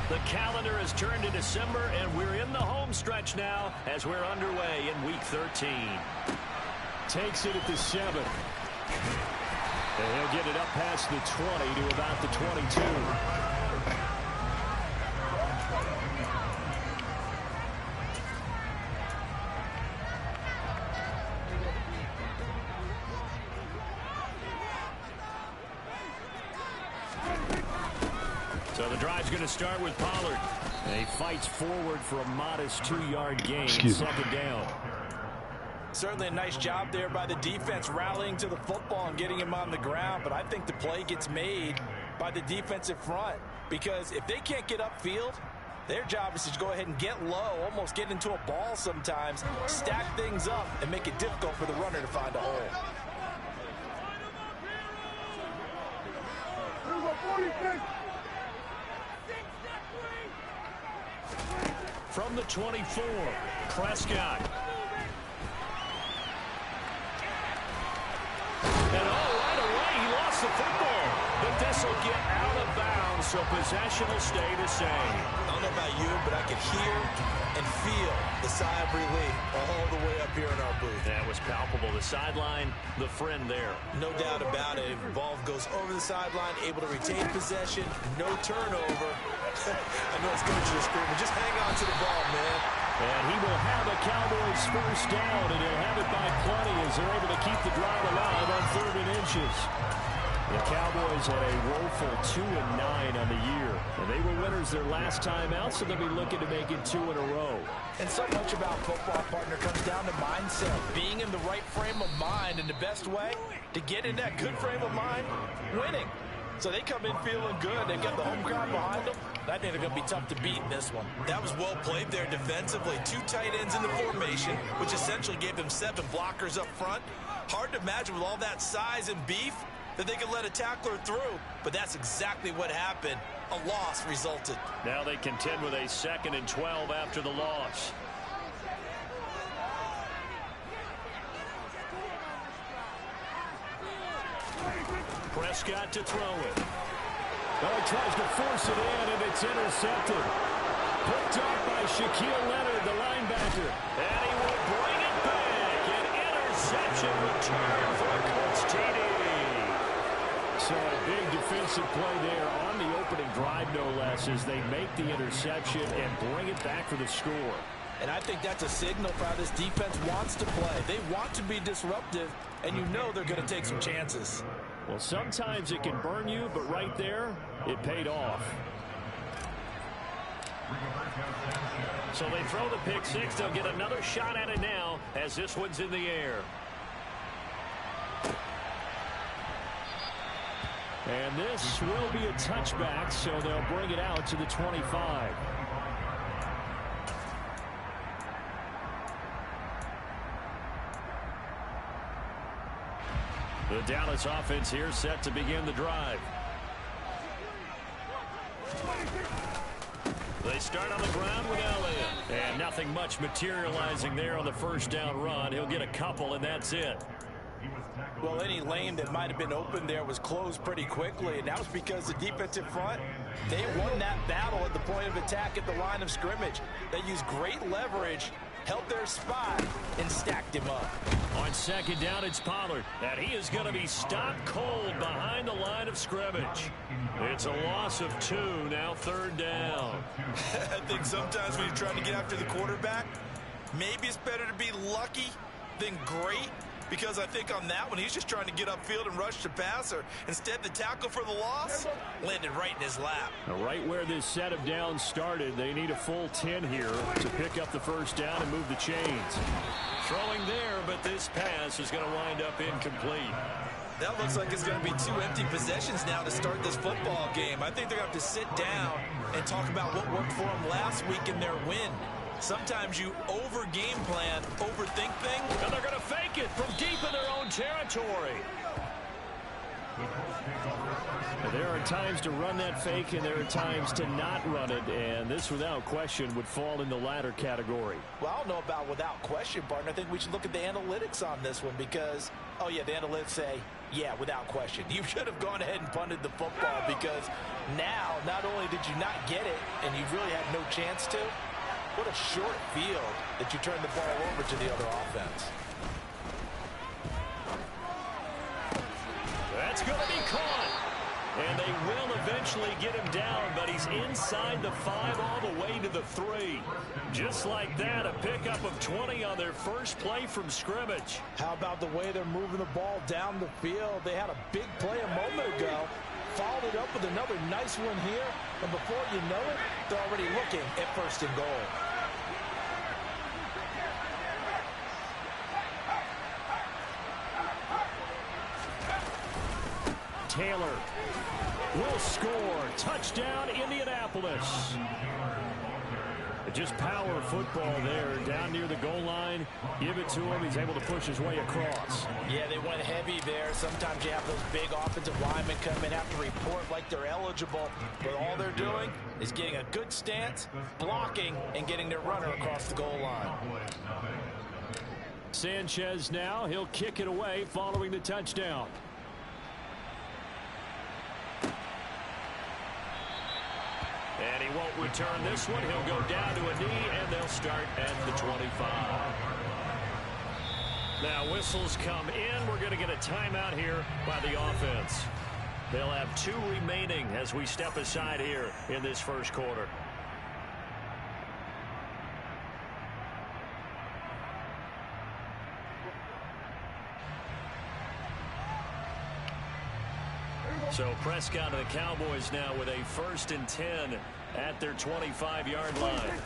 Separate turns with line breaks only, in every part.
The calendar has turned to December, and we're in the home stretch now as we're underway in Week 13.
Takes it at the 7. And he'll get it up past the 20 to about the 22.
So the drive's going to start with Pollard. And he fights forward for a modest 2-yard gain. Second down.
Certainly a nice job there by the defense rallying to the football and getting him on the ground. But I think the play gets made by the defensive front. Because if they can't get upfield, their job is to go ahead and get low, almost get into a ball sometimes, stack things up, and make it difficult for the runner to find a hole.
From the 24, Prescott. And right away, he lost the football. But this will get out of bounds, so possession will stay the same.
I don't know about you, but I could hear and feel the sigh of relief all the way up here in our booth.
That was palpable. The sideline, the friend there.
No doubt about it. The ball goes over the sideline, able to retain possession, no turnover. I know it's coaching to scream, but just hang on to the ball, man.
And he will have a Cowboys first down, and he'll have it by plenty as they're able to keep the drive alive on 3rd and inches. The Cowboys had a woeful 2-9 on the year. And they were winners their last time out, so they'll be looking to make it 2 in a row.
And so much about football, partner, comes down to mindset. Being in the right frame of mind, and the best way to get in that good frame of mind, winning. So they come in feeling good. They've got the home crowd behind them. I think they're going to be tough to beat in this one. That was well played there defensively. 2 tight ends in the formation, which essentially gave them 7 blockers up front. Hard to imagine with all that size and beef that they could let a tackler through, but that's exactly what happened. A loss resulted.
Now they contend with a 2nd and 12 after the loss. Prescott to throw it.
Oh, he tries to force it in, and it's intercepted. Picked up by Shaquille Leonard, the linebacker.
And he will bring it back. An interception return for a Colts TD.
So a big defensive play there on the opening drive, no less, as they make the interception and bring it back for the score.
And I think that's a signal for how this defense wants to play. They want to be disruptive, and you know they're going to take some chances.
Well, sometimes it can burn you, but right there, it paid off.
So they throw the pick six. They'll get another shot at it now as this one's in the air.
And this will be a touchback, so they'll bring it out to the 25.
The Dallas offense here set to begin the drive. They start on the ground with Elliott. And nothing much materializing there on the first down run. He'll get a couple, and that's it.
Well, any lane that might have been open there was closed pretty quickly, and that was because the defensive front, they won that battle at the point of attack at the line of scrimmage. They used great leverage, held their spot, and stacked him up.
On second down, it's Pollard. And he is going to be stopped cold behind the line of scrimmage. It's a loss of 2, now 3rd down.
I think sometimes when you're trying to get after the quarterback, maybe it's better to be lucky than great. Because I think on that one, he's just trying to get upfield and rush the passer. Instead, the tackle for the loss landed right in his lap.
Now, right where this set of downs started, they need a full 10 here to pick up the first down and move the chains.
Throwing there, but this pass is going to wind up incomplete.
That looks like it's going to be 2 empty possessions now to start this football game. I think they're going to have to sit down and talk about what worked for them last week in their win. Sometimes you over-game plan, overthink things.
And they're going to fake it from deep in their own territory.
There are times to run that fake, and there are times to not run it, and this, without question, would fall in the latter category.
Well, I don't know about without question, partner. I think we should look at the analytics on this one because, oh, yeah, the analytics say Yeah, without question. You should have gone ahead and punted the football because now not only did you not get it and you really had no chance to, what a short field that you turned the ball over to the other offense.
That's going to be caught. And they will eventually get him down, but he's inside the 5 all the way to the 3. Just like that, a pickup of 20 on their first play from scrimmage.
How about the way they're moving the ball down the field? They had a big play a moment ago, followed it up with another nice one here, and before you know it, they're already looking at 1st and goal.
Taylor will score. Touchdown, Indianapolis. Just power football there, down near the goal line. Give it to him. He's able to push his way across.
Yeah, they went heavy there. Sometimes you have those big offensive linemen come in, have to report like they're eligible. But all they're doing is getting a good stance, blocking, and getting their runner across the goal line.
Sanchez now. He'll kick it away following the touchdown. And he won't return this one. He'll go down to a knee, and they'll start at the 25. Now, whistles come in. We're going to get a timeout here by the offense. They'll have 2 remaining as we step aside here in this first quarter. So Prescott and the Cowboys now with a 1st and 10 at their 25-yard line.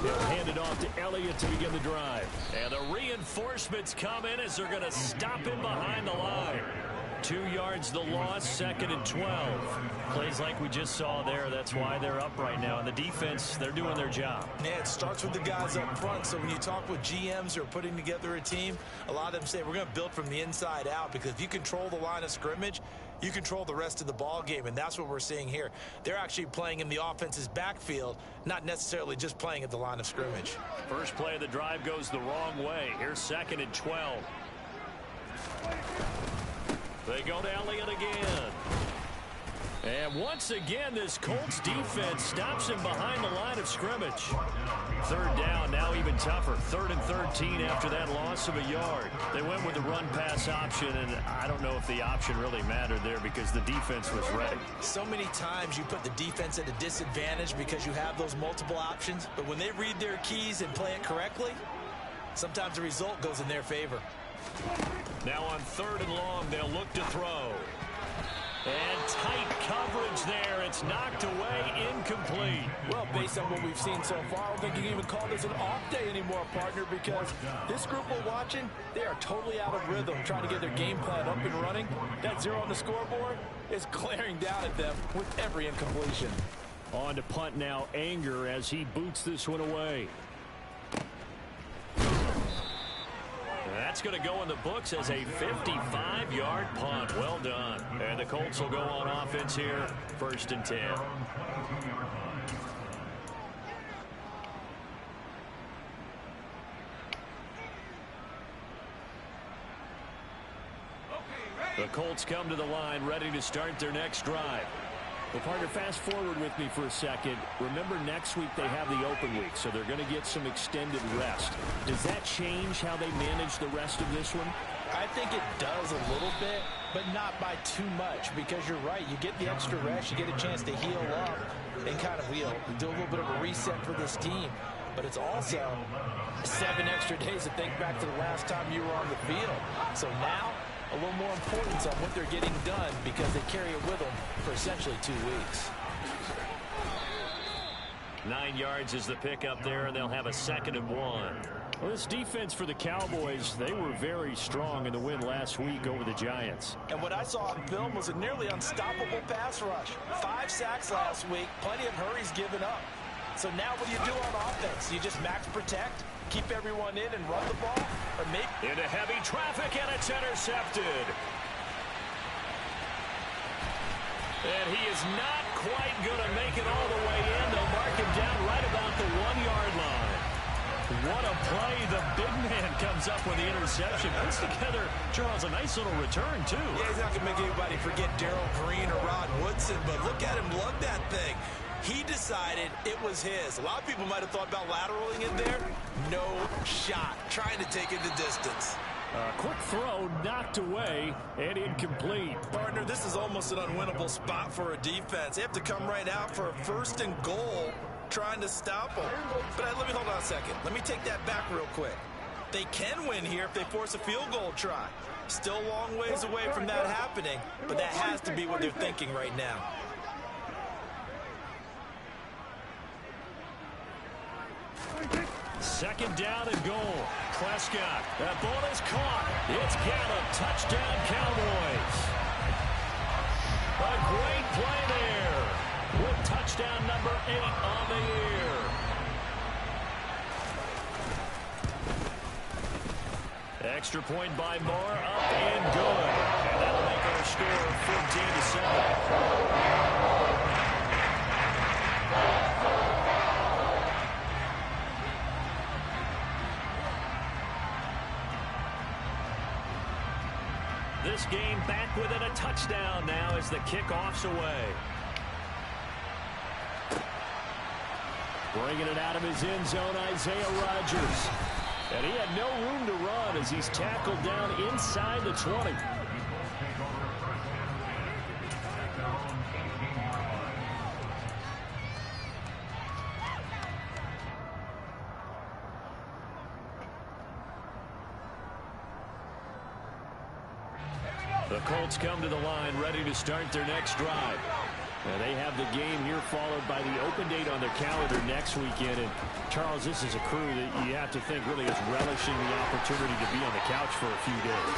They'll hand it off to Elliott to begin the drive. And the reinforcements come in as they're going to stop him behind the line. 2 yards the loss, 2nd and 12. Plays like we just saw there. That's why they're up right now. And the defense, they're doing their job.
Yeah, it starts with the guys up front. So when you talk with GMs who are putting together a team, a lot of them say we're going to build from the inside out, because if you control the line of scrimmage, you control the rest of the ball game, and that's what we're seeing here. They're actually playing in the offense's backfield, not necessarily just playing at the line of scrimmage.
First play of the drive goes the wrong way. Here's 2nd and 12. They go to Elliott again. And once again, this Colts defense stops him behind the line of scrimmage. 3rd down, now even tougher. 3rd and 13 after that loss of a yard. They went with the run-pass option, and I don't know if the option really mattered there because the defense was ready.
So many times you put the defense at a disadvantage because you have those multiple options, but when they read their keys and play it correctly, sometimes the result goes in their favor.
Now on 3rd and long, they'll look to throw. And tight coverage there. It's knocked away, incomplete.
Well, based on what we've seen so far, I don't think you can even call this an off day anymore, partner, because this group we're watching, they are totally out of rhythm, trying to get their game plan up and running. That 0 on the scoreboard is glaring down at them with every incompletion.
On to punt now, Anger, as he boots this one away. That's going to go in the books as a 55-yard punt. Well done. And the Colts will go on offense here, 1st and 10. The Colts come to the line, ready to start their next drive. Well, partner, fast forward with me for a second. Remember, next week they have the open week, so they're going to get some extended rest. Does that change how they manage the rest of this one?
I think it does a little bit, but not by too much, because you're right. You get the extra rest. You get a chance to heal up and kind of do a little bit of a reset for this team. But it's also 7 extra days to think back to the last time you were on the field. So now, a little more importance on what they're getting done, because they carry it with them for essentially 2 weeks.
9 yards is the pickup there, and they'll have a 2nd and 1. Well, this defense for the Cowboys, they were very strong in the win last week over the Giants.
And what I saw on film was a nearly unstoppable pass rush. 5 sacks last week, plenty of hurries given up. So now what do you do on offense? You just max protect, keep everyone in and run the ball? Or maybe
into heavy traffic, and it's intercepted. And he is not quite going to make it all the way in. They'll mark him down right about the 1-yard line. what a play. The big man comes up with the interception. Puts together, Charles, a nice little return, too.
Yeah, he's not going to make anybody forget Darrell Green or Rod Woodson, but look at him lug that thing. He decided it was his. A lot of people might have thought about lateraling in there. No shot. Trying to take it the distance.
Quick throw, knocked away, and incomplete.
Partner, this is almost an unwinnable spot for a defense. They have to come right out for a 1st and goal, trying to stop them. But let me hold on a second. Let me take that back real quick. They can win here if they force a field goal try. Still a long ways away from that happening, but that has to be what they're thinking right now.
Second down and goal. Prescott. That ball is caught. It's Gallup. Touchdown, Cowboys. A great play there with touchdown number 8 on the year. Extra point by Moore. Up and good. And that'll make our score 14-7. This game back within a touchdown now as the kickoff's away. Bringing it out of his end zone, Isaiah Rodgers. And he had no room to run as he's tackled down inside the 20. The Colts come to the line ready to start their next drive. Now they have the game here followed by the open date on their calendar next weekend. And Charles, this is a crew that you have to think really is relishing the opportunity to be on the couch for a few days.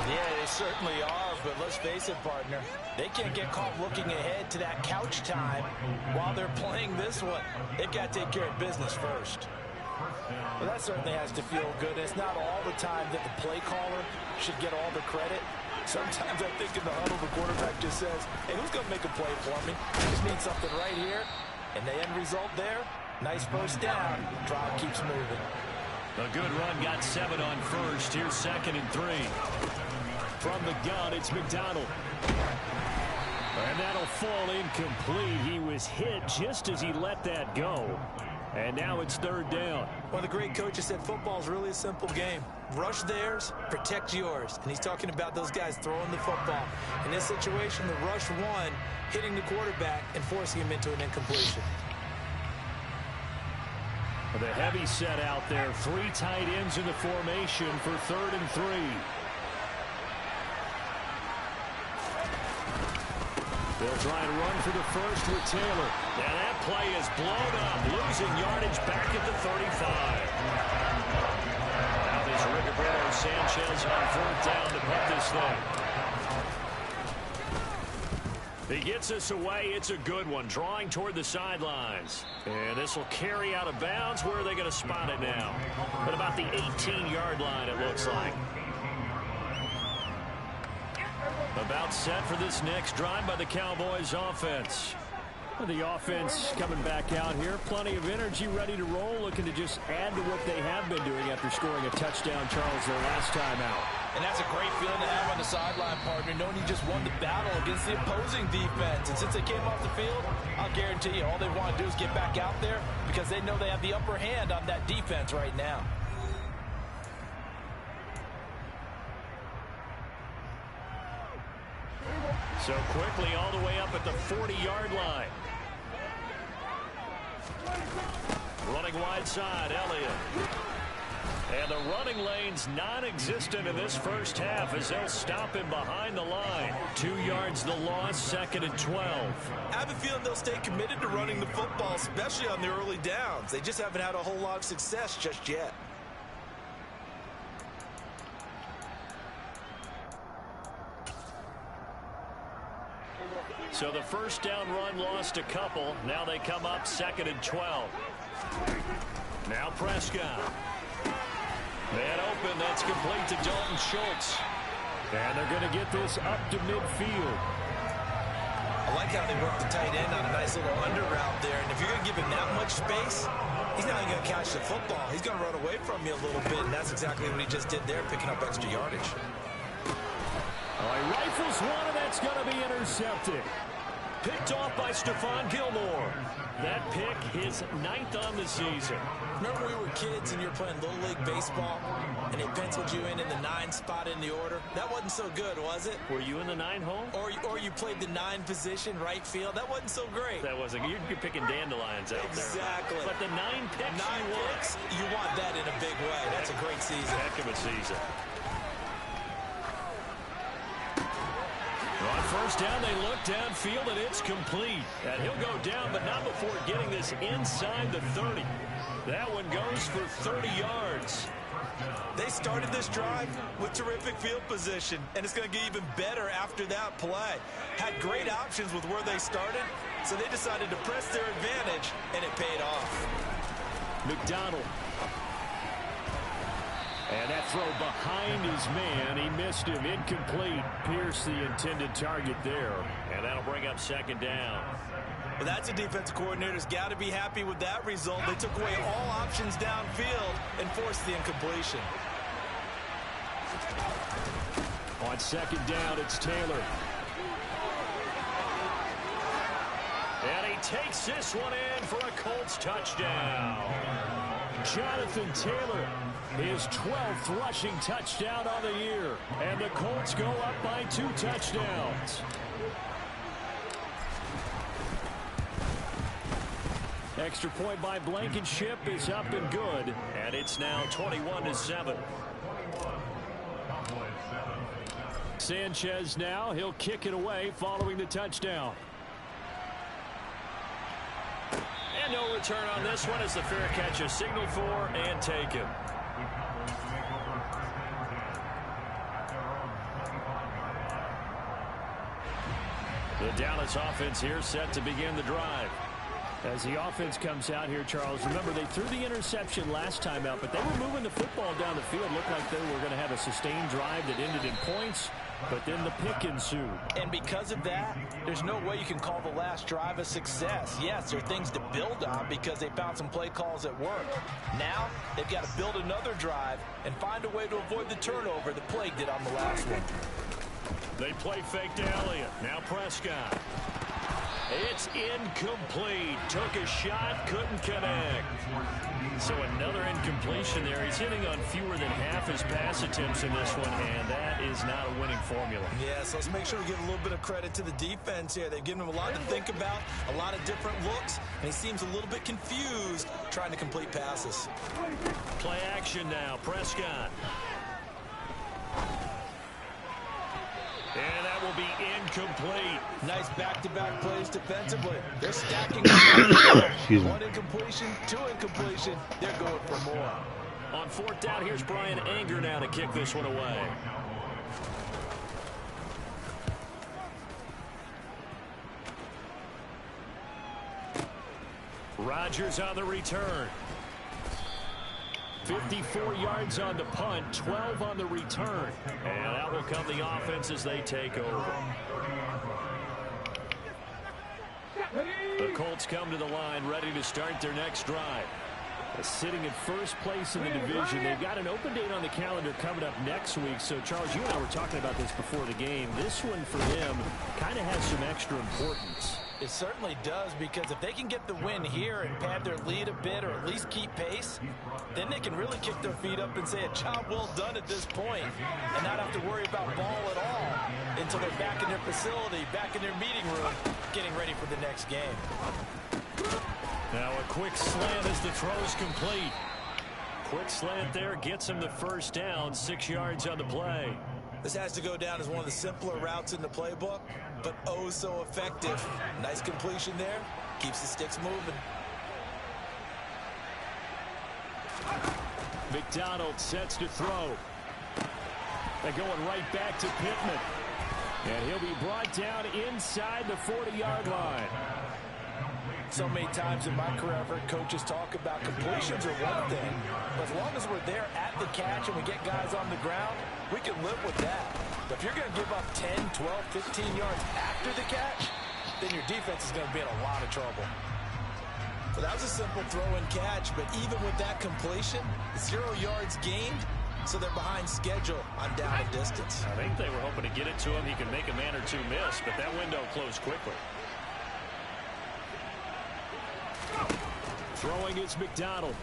Yeah, they certainly are, but let's face it, partner. They can't get caught looking ahead to that couch time while they're playing this one. They've got to take care of business first. Well, that certainly has to feel good. It's not all the time that the play caller should get all the credit. Sometimes I think in the huddle, the quarterback just says, hey, who's going to make a play for me? I just need something right here. And the end result there, nice first down. Drive keeps moving.
A good run got 7 on first. Here's 2nd and 3. From the gun, it's McDonald. And that'll fall incomplete. He was hit just as he let that go. And now it's 3rd down.
One of the great coaches said football is really a simple game. Rush theirs, protect yours. And he's talking about those guys throwing the football. In this situation, the rush one, hitting the quarterback and forcing him into an incompletion.
The heavy set out there. 3 tight ends in the formation for 3rd and 3. They'll try and run for the first with Taylor. And that play is blown up, losing yardage back at the 35. Now there's Rigoberto Sanchez on 4th down to put this thing. He gets us away. It's a good one, drawing toward the sidelines. And this will carry out of bounds. Where are they going to spot it now? At about the 18-yard line, it looks like. About set for this next drive by the Cowboys offense. The offense coming back out here. Plenty of energy, ready to roll, looking to just add to what they have been doing after scoring a touchdown, Charles, their last time out.
And that's a great feeling to have on the sideline, partner, knowing you just won the battle against the opposing defense. And since they came off the field, I'll guarantee you all they want to do is get back out there because they know they have the upper hand on that defense right now.
So quickly all the way up at the 40-yard line. Running wide side, Elliott. And the running lane's non-existent in this first half as they'll stop him behind the line. 2 yards the loss, 2nd and 12.
I have a feeling they'll stay committed to running the football, especially on the early downs. They just haven't had a whole lot of success just yet.
So the first down run lost a couple. Now they come up 2nd and 12. Now Prescott. Man open, that's complete to Dalton Schultz. And they're going to get this up to midfield.
A like how they work the tight end on a nice little under route there. And if you're going to give him that much space, he's not even going to catch the football. He's going to run away from you a little bit, and that's exactly what he just did there, picking up extra yardage.
All right, rifles one, and that's going to be intercepted. Picked off by Stephon Gilmore. That pick, his 9th on the season.
Remember we were kids and you were playing Little League Baseball, and they penciled you in the 9 spot in the order? That wasn't so good, was it?
Were you in the 9 hole?
Or you played the 9 position, right field? That wasn't so great.
That wasn't. You're picking dandelions out there.
Exactly.
But the 9 picks,
9 picks, you want that in a big way. That's a great season.
Heck of a season. On first down, they look downfield, and it's complete. And he'll go down, but not before getting this inside the 30. That one goes for 30 yards.
They started this drive with terrific field position, and it's going to get even better after that play. Had great options with where they started, so they decided to press their advantage, and it paid off.
McDonald. And that throw behind his man. He missed him. Incomplete. Pierce the intended target there. And that'll bring up second down.
Well, that's a defensive coordinator's got to be happy with that result. They took away all options downfield and forced the incompletion.
On second down, it's Taylor. And he takes this one in for a Colts touchdown. Jonathan Taylor, his 12th rushing touchdown on the year. And the Colts go up by 2 touchdowns. Extra point by Blankenship is up and good. And it's now 21-7. Sanchez now, he'll kick it away following the touchdown. And no return on this one as the fair catch is signaled for and taken. The Dallas offense here set to begin the drive. As the offense comes out here, Charles, remember they threw the interception last time out, but they were moving the football down the field. Looked like they were going to have a sustained drive that ended in points, but then the pick ensued.
And because of that, there's no way you can call the last drive a success. Yes, there are things to build on because they found some play calls that work. Now, they've got to build another drive and find a way to avoid the turnover that plagued it on the last one.
They play fake to Elliott. Now Prescott. It's incomplete. Took a shot, couldn't connect. So another incompletion there. He's hitting on fewer than half his pass attempts in this one, and that is not a winning formula.
Yeah, so let's make sure we give a little bit of credit to the defense here. They've given him a lot to think about, a lot of different looks, and he seems a little bit confused trying to complete passes.
Play action now. Prescott. And that will be incomplete.
Nice back-to-back plays defensively. They're stacking. One incompletion, 2 incompletion. They're going for more.
On fourth down, here's Brian Anger now to kick this one away. Rodgers on the return. 54 yards on the punt, 12 on the return. And out will come the offense as they take over. The Colts come to the line ready to start their next drive. Sitting at first place in the division. They've got an open date on the calendar coming up next week. So, Charles, you and I were talking about this before the game. This one for them kind of has some extra importance.
It certainly does, because if they can get the win here and pad their lead a bit or at least keep pace, then they can really kick their feet up and say a job well done at this point and not have to worry about ball at all until they're back in their facility, back in their meeting room, getting ready for the next game.
Now a quick slant as the throw's complete. Quick slant there gets him the first down, 6 yards on the play.
This has to go down as one of the simpler routes in the playbook, but oh so effective. Nice completion there. Keeps the sticks moving.
McDonald sets to throw. They're going right back to Pittman. And he'll be brought down inside the 40-yard line.
So many times in my career, I've heard coaches talk about completions are one thing, but as long as we're there at the catch and we get guys on the ground, we can live with that. But if you're going to give up 10, 12, 15 yards after the catch, then your defense is going to be in a lot of trouble. Well, that was a simple throw and catch, but even with that completion, 0 yards gained, so they're behind schedule on down and distance.
I think they were hoping to get it to him. He could make a man or two miss, but that window closed quickly.
Throwing is McDonald.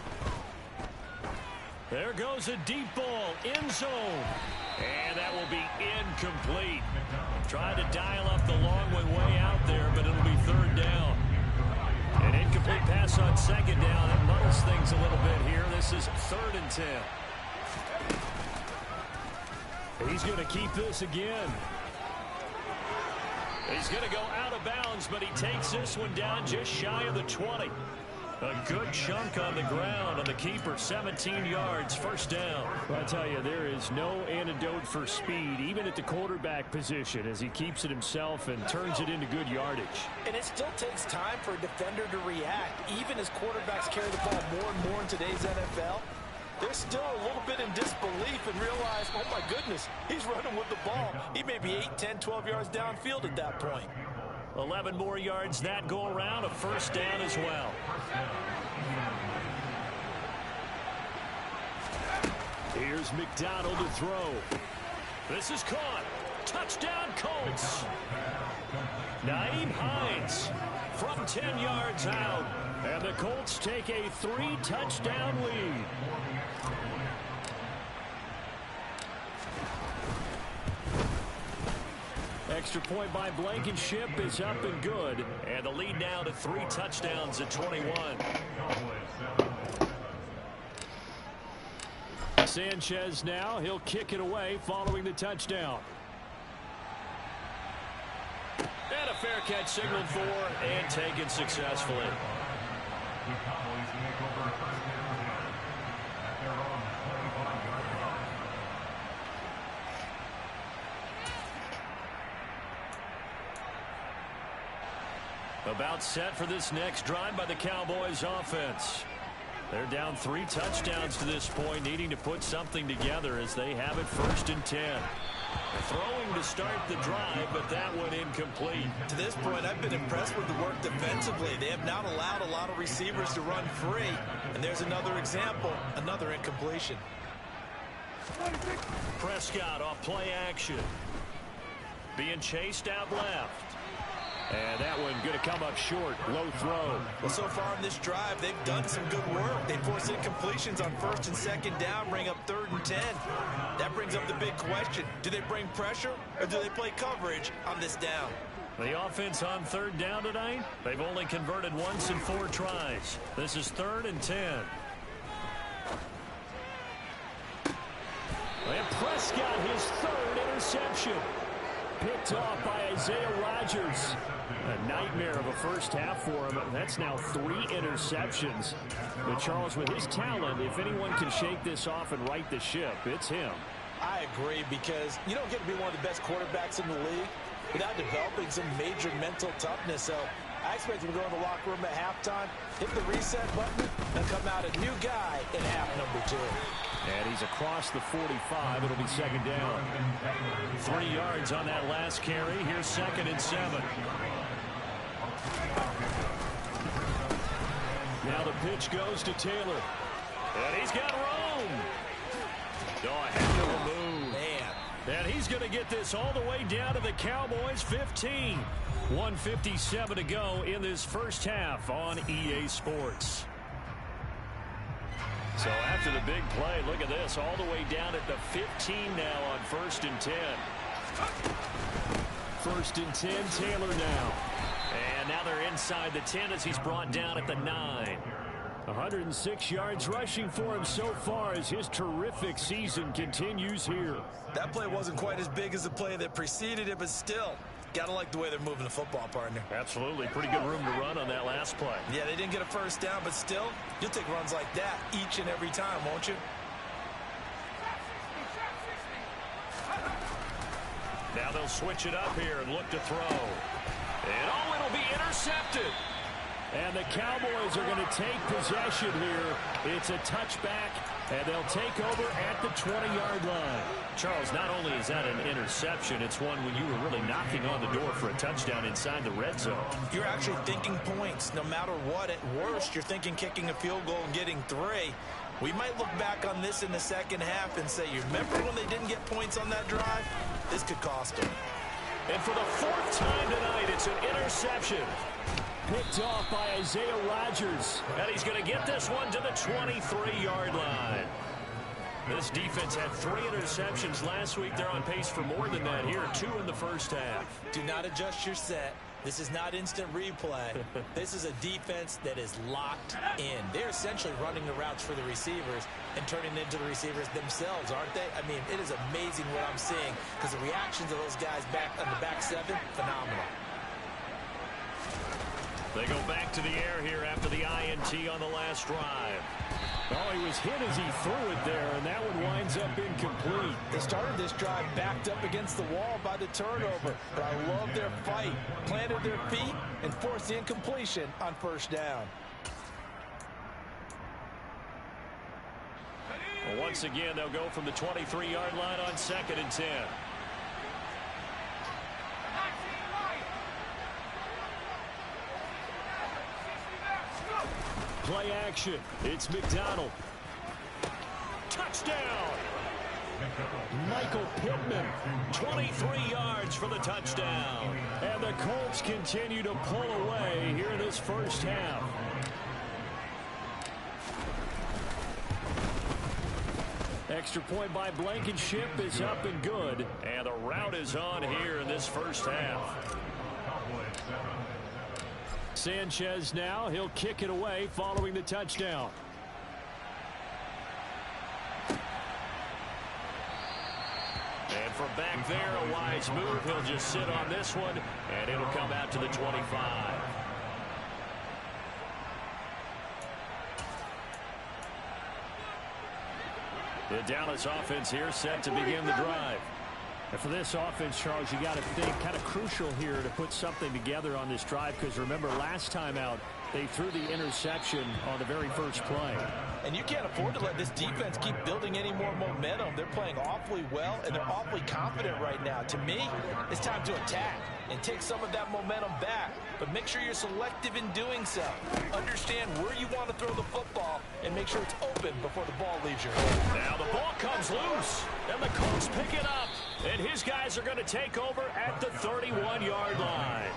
There goes a deep ball, end zone. And that will be incomplete. Trying to dial up the long one way out there, but it'll be third down. An incomplete pass on second down. That muddles things a little bit here. This is 3rd and 10.
He's going to keep this again.
He's going to go out of bounds, but he takes this one down just shy of the 20. A good chunk on the ground, and the keeper 17 yards, first down.
Well, I tell you, there is no antidote for speed, even at the quarterback position, as he keeps it himself and turns it into good yardage.
And it still takes time for a defender to react. Even as quarterbacks carry the ball more and more in today's NFL, they're still a little bit in disbelief and realize, oh my goodness, he's running with the ball. He may be 8, 10, 12 yards downfield at that point.
11 more yards that go around, a first down as well.
Here's McDonald to throw.
This is caught. Touchdown Colts. Nyheim Hines from 10 yards out.
And the Colts take a 3-touchdown lead. Extra point by Blankenship is up and good.
And the lead now to 3 touchdowns at 21.
Sanchez now. He'll kick it away following the touchdown.
And a fair catch signaled for and taken successfully. About set for this next drive by the Cowboys offense. They're down 3 touchdowns to this point, needing to put something together as they have it 1st and 10. Throwing to start the drive, but that one incomplete.
To this point, I've been impressed with the work defensively. They have not allowed a lot of receivers to run free. And there's another example, another incompletion.
Prescott off play action. Being chased out left.
And that one going to come up short. Low throw.
Well, so far in this drive, they've done some good work. They force incompletions on 1st and 2nd down, bring up 3rd and 10. That brings up the big question. Do they bring pressure or do they play coverage on this down?
The offense on 3rd down tonight, they've only converted once in 4 tries. This is 3rd and 10.
And Prescott, his 3rd interception. Picked off by Isaiah Rodgers. A nightmare of a first half for him. That's now 3 interceptions. But Charles, with his talent, if anyone can shake this off and right the ship, it's him.
I agree, because you don't get to be one of the best quarterbacks in the league without developing some major mental toughness. So I expect him to go in the locker room at halftime, hit the reset button, and come out a new guy in half number 2.
And he's across the 45. It'll be 2nd down.
3 yards on that last carry. Here's 2nd and 7.
Now the pitch goes to Taylor.
And he's got room. Oh, a heck of a move.
Man.
And he's going to get this all the way down to the Cowboys 15. 1:57 to go in this first half on EA Sports. So after the big play, look at this, all the way down at the 15 now on 1st and 10.
1st and 10, Taylor now.
And now they're inside the 10 as he's brought down at the 9.
106 yards rushing for him so far as his terrific season continues here.
That play wasn't quite as big as the play that preceded it, but still, gotta like the way they're moving the football, partner.
Absolutely. Pretty good room to run on that last play.
Yeah, they didn't get a first down, but still, you'll take runs like that each and every time, won't you?
Now they'll switch it up here and look to throw. And oh, it'll be intercepted.
And the Cowboys are going to take possession here. It's a touchback, And they'll take over at the 20-yard line.
Charles, not only is that an interception, it's one when you were really knocking on the door for a touchdown inside the red zone.
You're actually thinking points. No matter what, at worst, you're thinking kicking a field goal and getting 3. We might look back on this in the second half and say, you remember when they didn't get points on that drive? This could cost them.
And for the 4th time tonight, it's an interception.
Picked off by Isaiah Rodgers.
And he's going to get this one to the 23-yard line. This defense had 3 interceptions last week. They're on pace for more than that here, 2 in the first half.
Do not adjust your set. This is not instant replay. This is a defense that is locked in. They're essentially running the routes for the receivers and turning into the receivers themselves, aren't they? I mean, it is amazing what I'm seeing because the reactions of those guys back on the back 7, phenomenal.
They go back to the air here after the INT on the last drive.
Oh, he was hit as he threw it there, and that one winds up incomplete.
They started this drive backed up against the wall by the turnover, but I love their fight. Planted their feet and forced the incompletion on first down.
Well, once again, they'll go from the 23-yard line on 2nd and 10.
Play action. It's McDonald.
Touchdown!
Michael Pittman.
23 yards for the touchdown.
And the Colts continue to pull away here in this first half. Extra point by Blankenship is up and good.
And the route is on here in this first half.
Sanchez now, he'll kick it away following the touchdown.
And from back there, a wise move. He'll just sit on this one, and it'll come out to the 25.
The Dallas offense here set to begin the drive. And for this offense, Charles, you got to think kind of crucial here to put something together on this drive because remember last time out they threw the interception on the very first play.
And you can't afford to let this defense keep building any more momentum. They're playing awfully well and they're awfully confident right now. To me, it's time to attack and take some of that momentum back. But make sure you're selective in doing so. Understand where you want to throw the football and make sure it's open before the ball leaves your hand.
Now the ball comes loose and the Colts pick it up. And his guys are going to take over at the 31-yard line.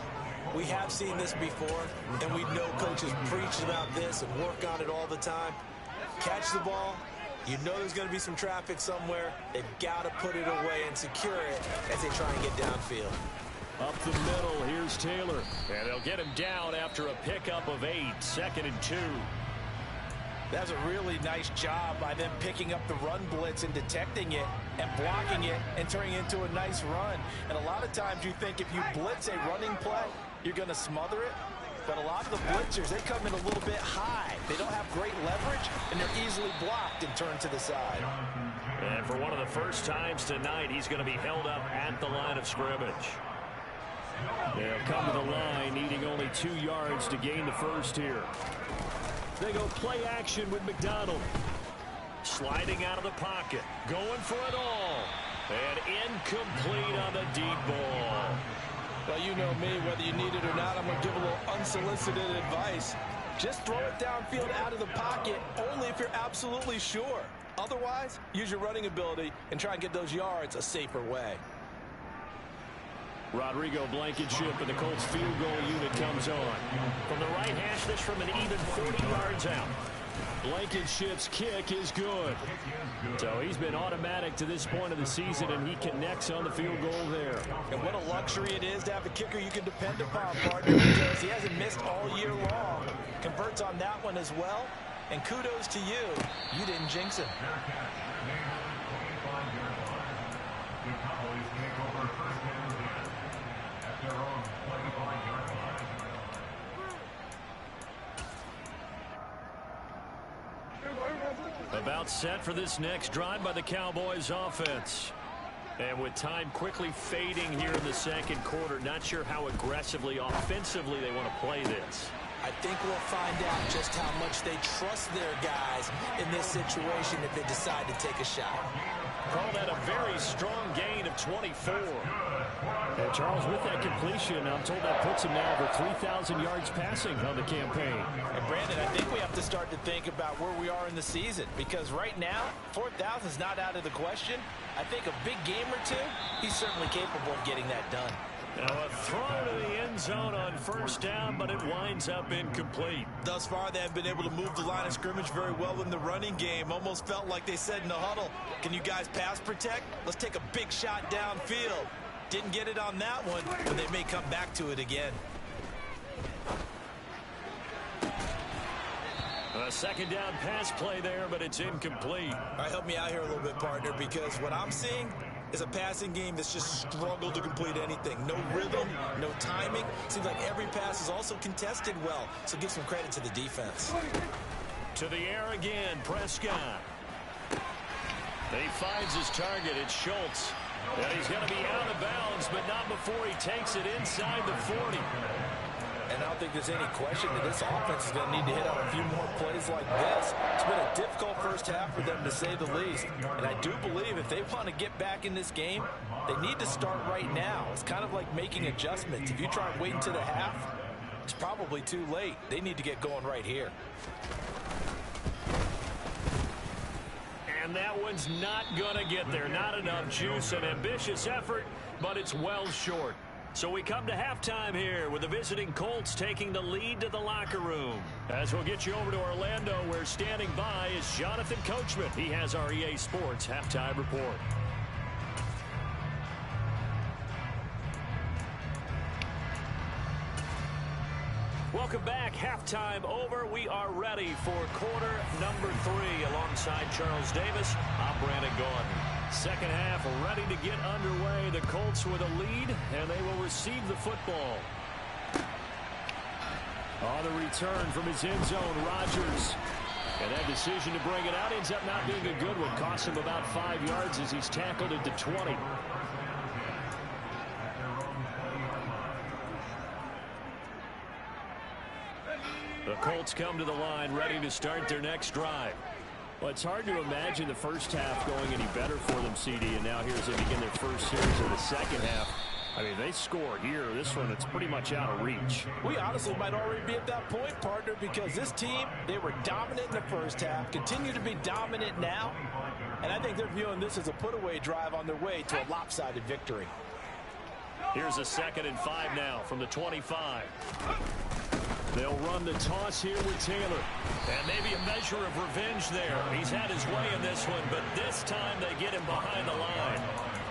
We have seen this before, and we know coaches preach about this and work on it all the time. Catch the ball. You know there's going to be some traffic somewhere. They've got to put it away and secure it as they try and get downfield.
Up the middle, here's Taylor.
And they'll get him down after a pickup of 8, 2nd and 2.
That's a really nice job by them picking up the run blitz and detecting it and blocking it and turning it into a nice run. And a lot of times you think if you blitz a running play, you're going to smother it. But a lot of the blitzers, they come in a little bit high. They don't have great leverage, and they're easily blocked and turned to the side.
And for one of the first times tonight, he's going to be held up at the line of scrimmage.
They'll come to the line, needing only 2 yards to gain the first here. They go play action with McDonald.
Sliding out of the pocket. Going for it all. And incomplete on the deep ball.
Well, you know me, whether you need it or not, I'm going to give a little unsolicited advice. Just throw it downfield out of the pocket only if you're absolutely sure. Otherwise, use your running ability and try and get those yards a safer way.
Rodrigo Blankenship and the Colts field goal unit comes on.
From the right hash, this from an even 40 yards out.
Blankenship's kick is good. So he's been automatic to this point of the season, and he connects on the field goal there.
And what a luxury it is to have a kicker you can depend upon, partner, because he hasn't missed all year long. Converts on that one as well. And kudos to you. You didn't jinx him.
About set for this next drive by the Cowboys offense. And with time quickly fading here in the second quarter, not sure how aggressively, offensively they want to play this.
I think we'll find out just how much they trust their guys in this situation if they decide to take a shot.
Call that a very strong gain of 24.
And Charles, with that completion, I'm told that puts him now over 3,000 yards passing on the campaign.
And Brandon, I think we have to start to think about where we are in the season, because right now, 4,000 is not out of the question. I think a big game or two, he's certainly capable of getting that done.
Now a throw to the end zone on first down, but it winds up incomplete.
Thus far, they have been able to move the line of scrimmage very well in the running game. Almost felt like they said in the huddle, can you guys pass protect? Let's take a big shot downfield. Didn't get it on that one, but they may come back to it again.
A second down pass play there, but it's incomplete.
All right, help me out here a little bit, partner, because what I'm seeing is a passing game that's just struggled to complete anything. No rhythm, no timing. Seems like every pass is also contested well, so give some credit to the defense.
To the air again, Prescott. He finds his target. It's Schultz. And he's going to be out of bounds, but not before he takes it inside the 40.
And I don't think there's any question that this offense is going to need to hit on a few more plays like this. It's been a difficult first half for them, to say the least. And I do believe if they want to get back in this game, they need to start right now. It's kind of like making adjustments. If you try and wait until the half, it's probably too late. They need to get going right here.
And that one's not going to get there. Not enough juice. An ambitious effort, but it's well short. So we come to halftime here with the visiting Colts taking the lead to the locker room. As we'll get you over to Orlando, where standing by is Jonathan Coachman. He has our EA Sports halftime report. Welcome back. Halftime over. We are ready for quarter number 3. Alongside Charles Davis, I'm Brandon Gordon. Second half ready to get underway. The Colts with a lead, and they will receive the football. On the return from his end zone, Rodgers. And that decision to bring it out ends up not being a good one. Cost him about 5 yards as he's tackled at the 20. The Colts come to the line ready to start their next drive. Well, it's hard to imagine the first half going any better for them, CD, and now here's they begin their first series of the second half. I mean, they scored here. This one, it's pretty much out of reach.
We honestly might already be at that point, partner, because this team, they were dominant in the first half, continue to be dominant now, and I think they're viewing this as a put-away drive on their way to a lopsided victory.
Here's a 2nd and 5 now from the 25. They'll run the toss here with Taylor. And maybe a measure of revenge there. He's had his way in this one, but this time they get him behind the line.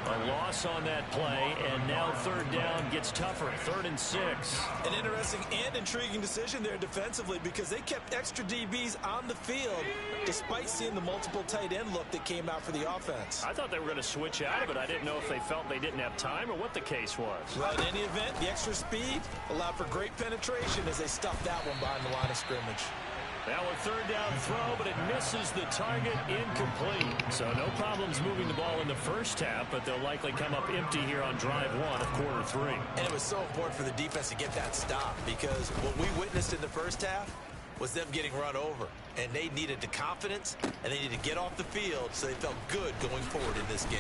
A loss on that play, and now third down gets tougher. 3rd and 6.
An interesting and intriguing decision there defensively, because they kept extra DBs on the field despite seeing the multiple tight end look that came out for the offense.
I thought they were going to switch out of it. I didn't know if they felt they didn't have time or what the case was.
Well, in any event, the extra speed allowed for great penetration as they stuffed that one behind the line of scrimmage.
Now a 3rd down throw, but it misses the target, incomplete. So no problems moving the ball in the first half, but they'll likely come up empty here on drive 1 of quarter 3.
And it was so important for the defense to get that stop, because what we witnessed in the first half was them getting run over. And they needed the confidence, and they needed to get off the field so they felt good going forward in this game.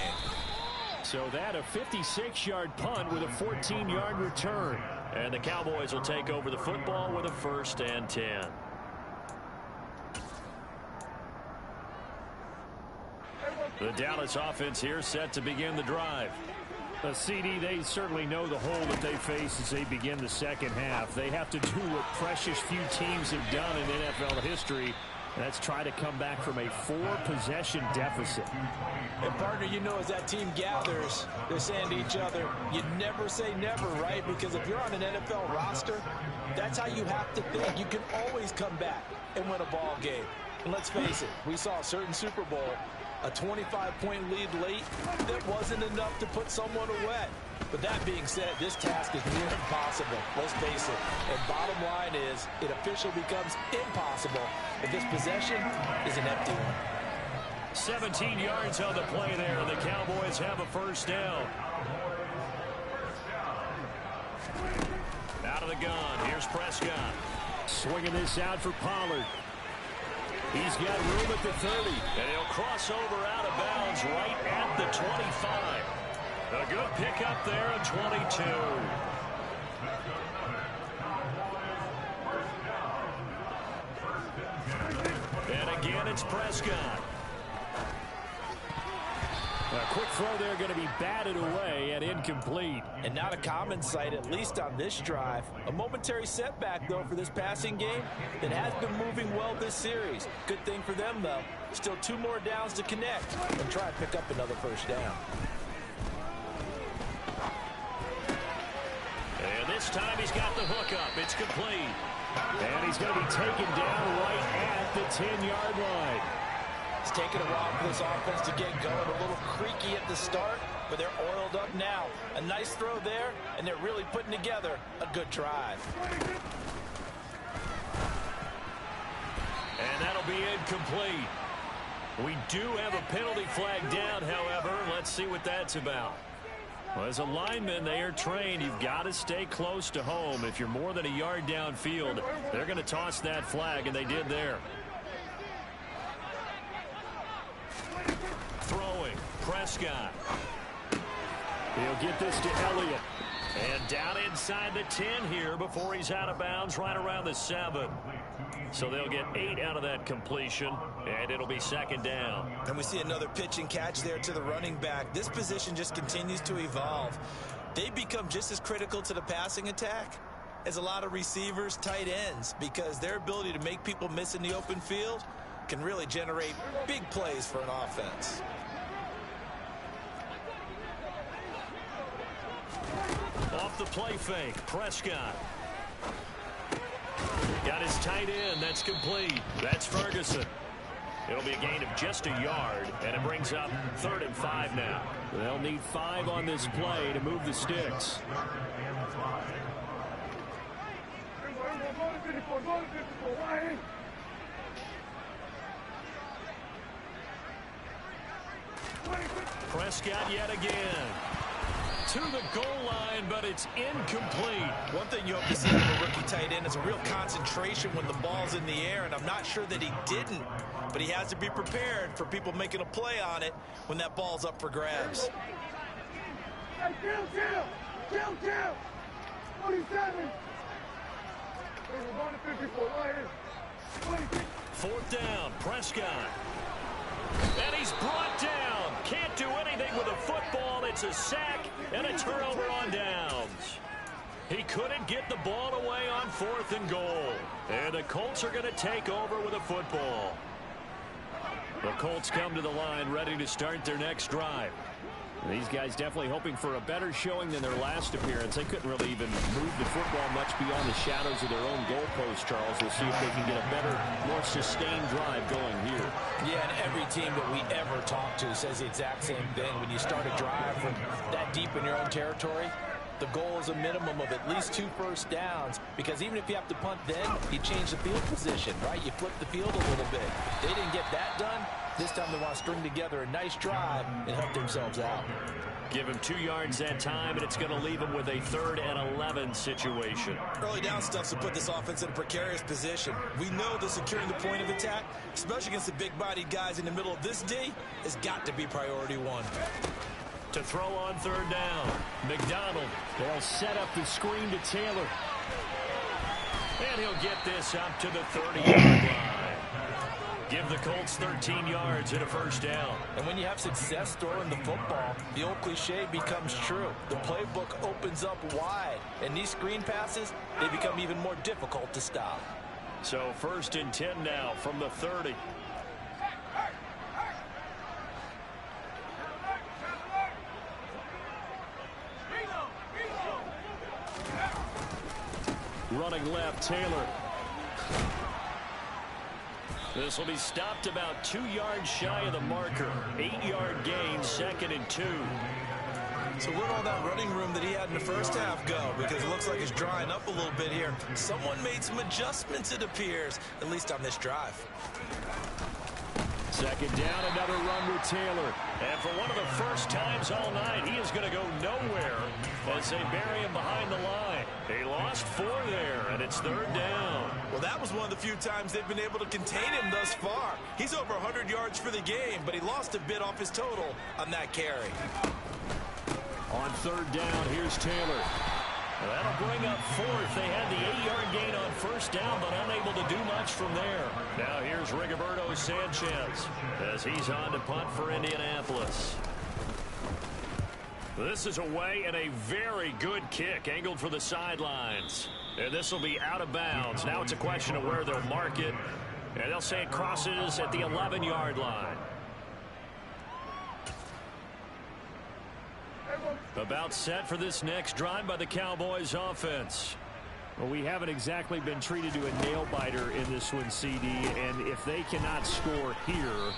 So that a 56-yard punt with a 14-yard return.
And the Cowboys will take over the football with a 1st and 10. The Dallas offense here set to begin the drive.
CD, they certainly know the hole that they face as they begin the second half. They have to do what precious few teams have done in NFL history. That's try to come back from a 4-possession deficit.
And, partner, you know, as that team gathers, they're saying to each other, you never say never, right? Because if you're on an NFL roster, that's how you have to think. You can always come back and win a ball game. And let's face it, we saw a certain Super Bowl, a 25-point lead late, that wasn't enough to put someone away. But that being said, this task is near impossible. Let's face it. And bottom line is, it officially becomes impossible if this possession is an empty one.
17 yards on the play there, and the Cowboys have a 1st down. Out of the gun, here's Prescott.
Swinging this out for Pollard. He's got room at the 30.
And he'll cross over out of bounds right at the 25. A good pickup there at 22. And again, it's Prescott.
A quick throw there going to be batted away and incomplete.
And not a common sight, at least on this drive. A momentary setback, though, for this passing game that has been moving well this series. Good thing for them, though. Still 2 more downs to connect and try and pick up another first down.
And this time he's got the hookup. It's complete.
And he's going to be taken down right at the 10-yard line.
It's taken a while for this offense to get going. A little creaky at the start, but they're oiled up now. A nice throw there, and they're really putting together a good drive.
And that'll be incomplete. We do have a penalty flag down, however. Let's see what that's about. Well, as a lineman, they are trained. You've got to stay close to home. If you're more than a yard downfield, they're going to toss that flag, and they did there. Throwing, Prescott.
He'll get this to Elliott.
And down inside the 10 here before he's out of bounds, right around the 7. So they'll get 8 out of that completion, and it'll be second down.
And we see another pitch and catch there to the running back. This position just continues to evolve. They become just as critical to the passing attack as a lot of receivers, tight ends, because their ability to make people miss in the open field can really generate big plays for an offense.
Off the play fake, Prescott. Got his tight end. That's complete. That's Ferguson. It'll be a gain of just a yard, and it brings up 3rd and 5 now.
They'll need 5 on this play to move the sticks.
Prescott yet again. To the goal line, but it's incomplete.
One thing you hope to see from a rookie tight end is a real concentration when the ball's in the air, and I'm not sure that he didn't, but he has to be prepared for people making a play on it when that ball's up for grabs.
Hey, chill. 27.
4th down, Prescott. And he's brought down. Can't do anything with a football. It's a sack and a turnover on downs. He couldn't get the ball away on 4th and goal. And the Colts are going to take over with a football. The Colts come to the line ready to start their next drive.
These guys definitely hoping for a better showing than their last appearance. They couldn't really even move the football much beyond the shadows of their own goalpost, Charles. We'll see if they can get a better, more sustained drive going here.
Yeah, and every team that we ever talk to says the exact same thing. When you start a drive from that deep in your own territory, the goal is a minimum of at least 2 first downs, because even if you have to punt then, you change the field position, right? You flip the field a little bit. If they didn't get that done, this time they want to string together a nice drive and help themselves out.
Give him 2 yards that time, and it's going to leave him with a 3rd and 11 situation.
Early down stuff's to put this offense in a precarious position. We know that securing the point of attack, especially against the big-bodied guys in the middle of this D, has got to be priority 1.
To throw on 3rd down, McDonald.
They'll set up the screen to Taylor.
And he'll get this up to the 30-yard line. Give the Colts 13 yards and a first down.
And when you have success throwing the football, the old cliche becomes true. The playbook opens up wide, and these screen passes, they become even more difficult to stop.
So 1st and 10 now from the 30.
Running left, Taylor.
This will be stopped about 2 yards shy of the marker. 8-yard gain, 2nd and 2.
So where'd all that running room that he had in the first half go? Because it looks like it's drying up a little bit here. Someone made some adjustments, it appears, at least on this drive.
Second down, another run with Taylor.
And for one of the first times all night, he is going to go nowhere as they bury him behind the line. He lost 4 there, and it's third down.
Well, that was one of the few times they've been able to contain him thus far. He's over 100 yards for the game, but he lost a bit off his total on that carry.
On third down, here's Taylor.
Well, that'll bring up fourth. They had the 8-yard gain on first down, but unable to do much from there. Now here's Rigoberto Sanchez as he's on to punt for Indianapolis. This is away and a very good kick angled for the sidelines. And this will be out of bounds. Now it's a question of where they'll mark it. And they'll say it crosses at the 11-yard line. About set for this next drive by the Cowboys offense.
Well, we haven't exactly been treated to a nail-biter in this one, CD, and if they cannot score here,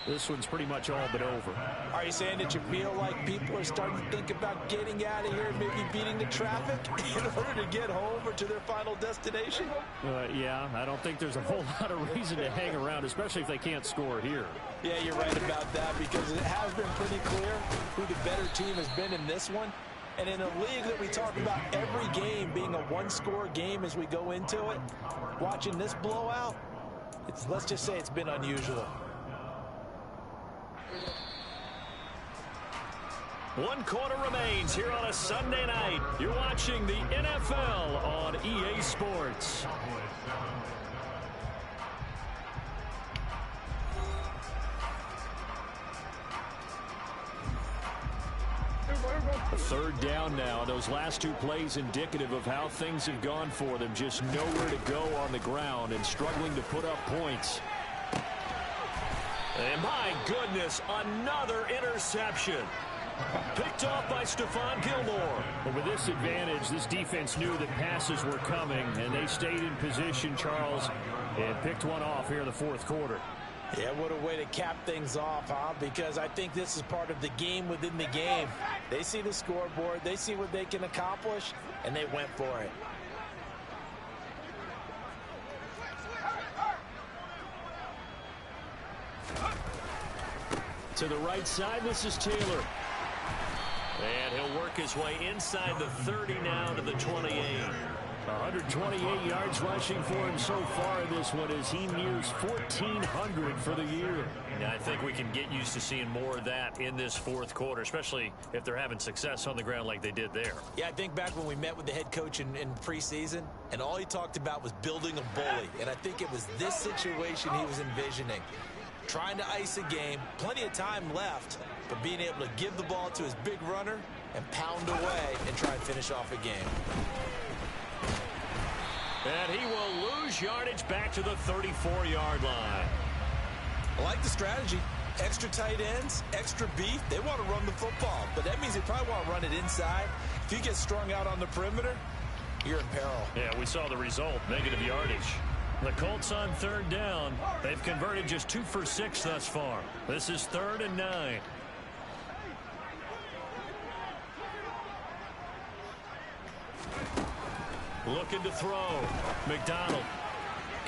this one's pretty much all but over.
Are you saying that you feel like people are starting to think about getting out of here, maybe beating the traffic in order to get home or to their final destination?
Yeah, I don't think there's a whole lot of reason to hang around, especially if they can't score here.
Yeah, you're right about that, because it has been pretty clear who the better team has been in this one. And in a league that we talk about every game being a one-score game as we go into it, watching this blowout, let's just say it's been unusual.
1 quarter remains here on a Sunday night. You're watching the NFL on EA Sports.
Third down now. Those last 2 plays indicative of how things have gone for them. Just nowhere to go on the ground and struggling to put up points.
And my goodness, another interception. Picked off by Stephon Gilmore.
But with this advantage, this defense knew that passes were coming, and they stayed in position, Charles, and picked one off here in the fourth quarter.
Yeah, what a way to cap things off, huh? Because I think this is part of the game within the game. They see the scoreboard, they see what they can accomplish, and they went for it.
To the right side, this is Taylor.
And he'll work his way inside the 30 now to the 28.
128 yards rushing for him so far in this one as he nears 1,400 for the year.
Now, I think we can get used to seeing more of that in this fourth quarter, especially if they're having success on the ground like they did there.
Yeah, I think back when we met with the head coach in preseason, and all he talked about was building a bully. And I think it was this situation he was envisioning. Trying to ice a game, plenty of time left, but being able to give the ball to his big runner and pound away and try and finish off a game.
And he will lose yardage back to the 34-yard line.
I like the strategy. Extra tight ends, extra beef. They want to run the football, but that means they probably want to run it inside. If you get strung out on the perimeter, you're in peril.
Yeah, we saw the result, negative yardage. The Colts on third down. They've converted just 2 for 6 thus far. This is 3rd and 9. Looking to throw. McDonald.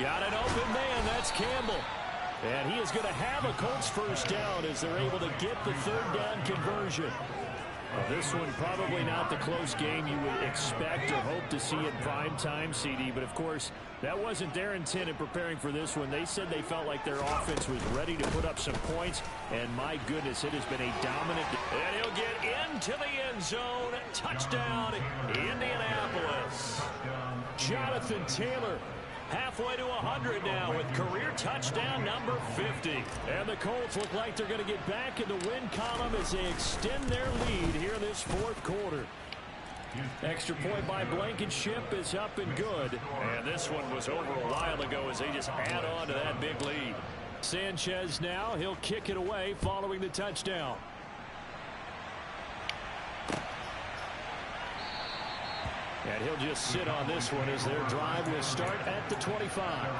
Got an open man. That's Campbell.
And he is going to have a Colts first down as they're able to get the third down conversion. Well, this one probably not the close game you would expect or hope to see in prime time, CD. But, of course, that wasn't their intent in preparing for this one. They said they felt like their offense was ready to put up some points. And, my goodness, it has been a dominant.
And he'll get into the end zone. Touchdown, Indianapolis.
Jonathan Taylor.
Halfway to 100 now with career touchdown number 50.
And the Colts look like they're going to get back in the win column as they extend their lead here in this fourth quarter. Extra point by Blankenship is up and good.
And this one was over a while ago as they just add on to that big lead.
Sanchez now, he'll kick it away following the touchdown. And he'll just sit on this one as their drive will start at the 25.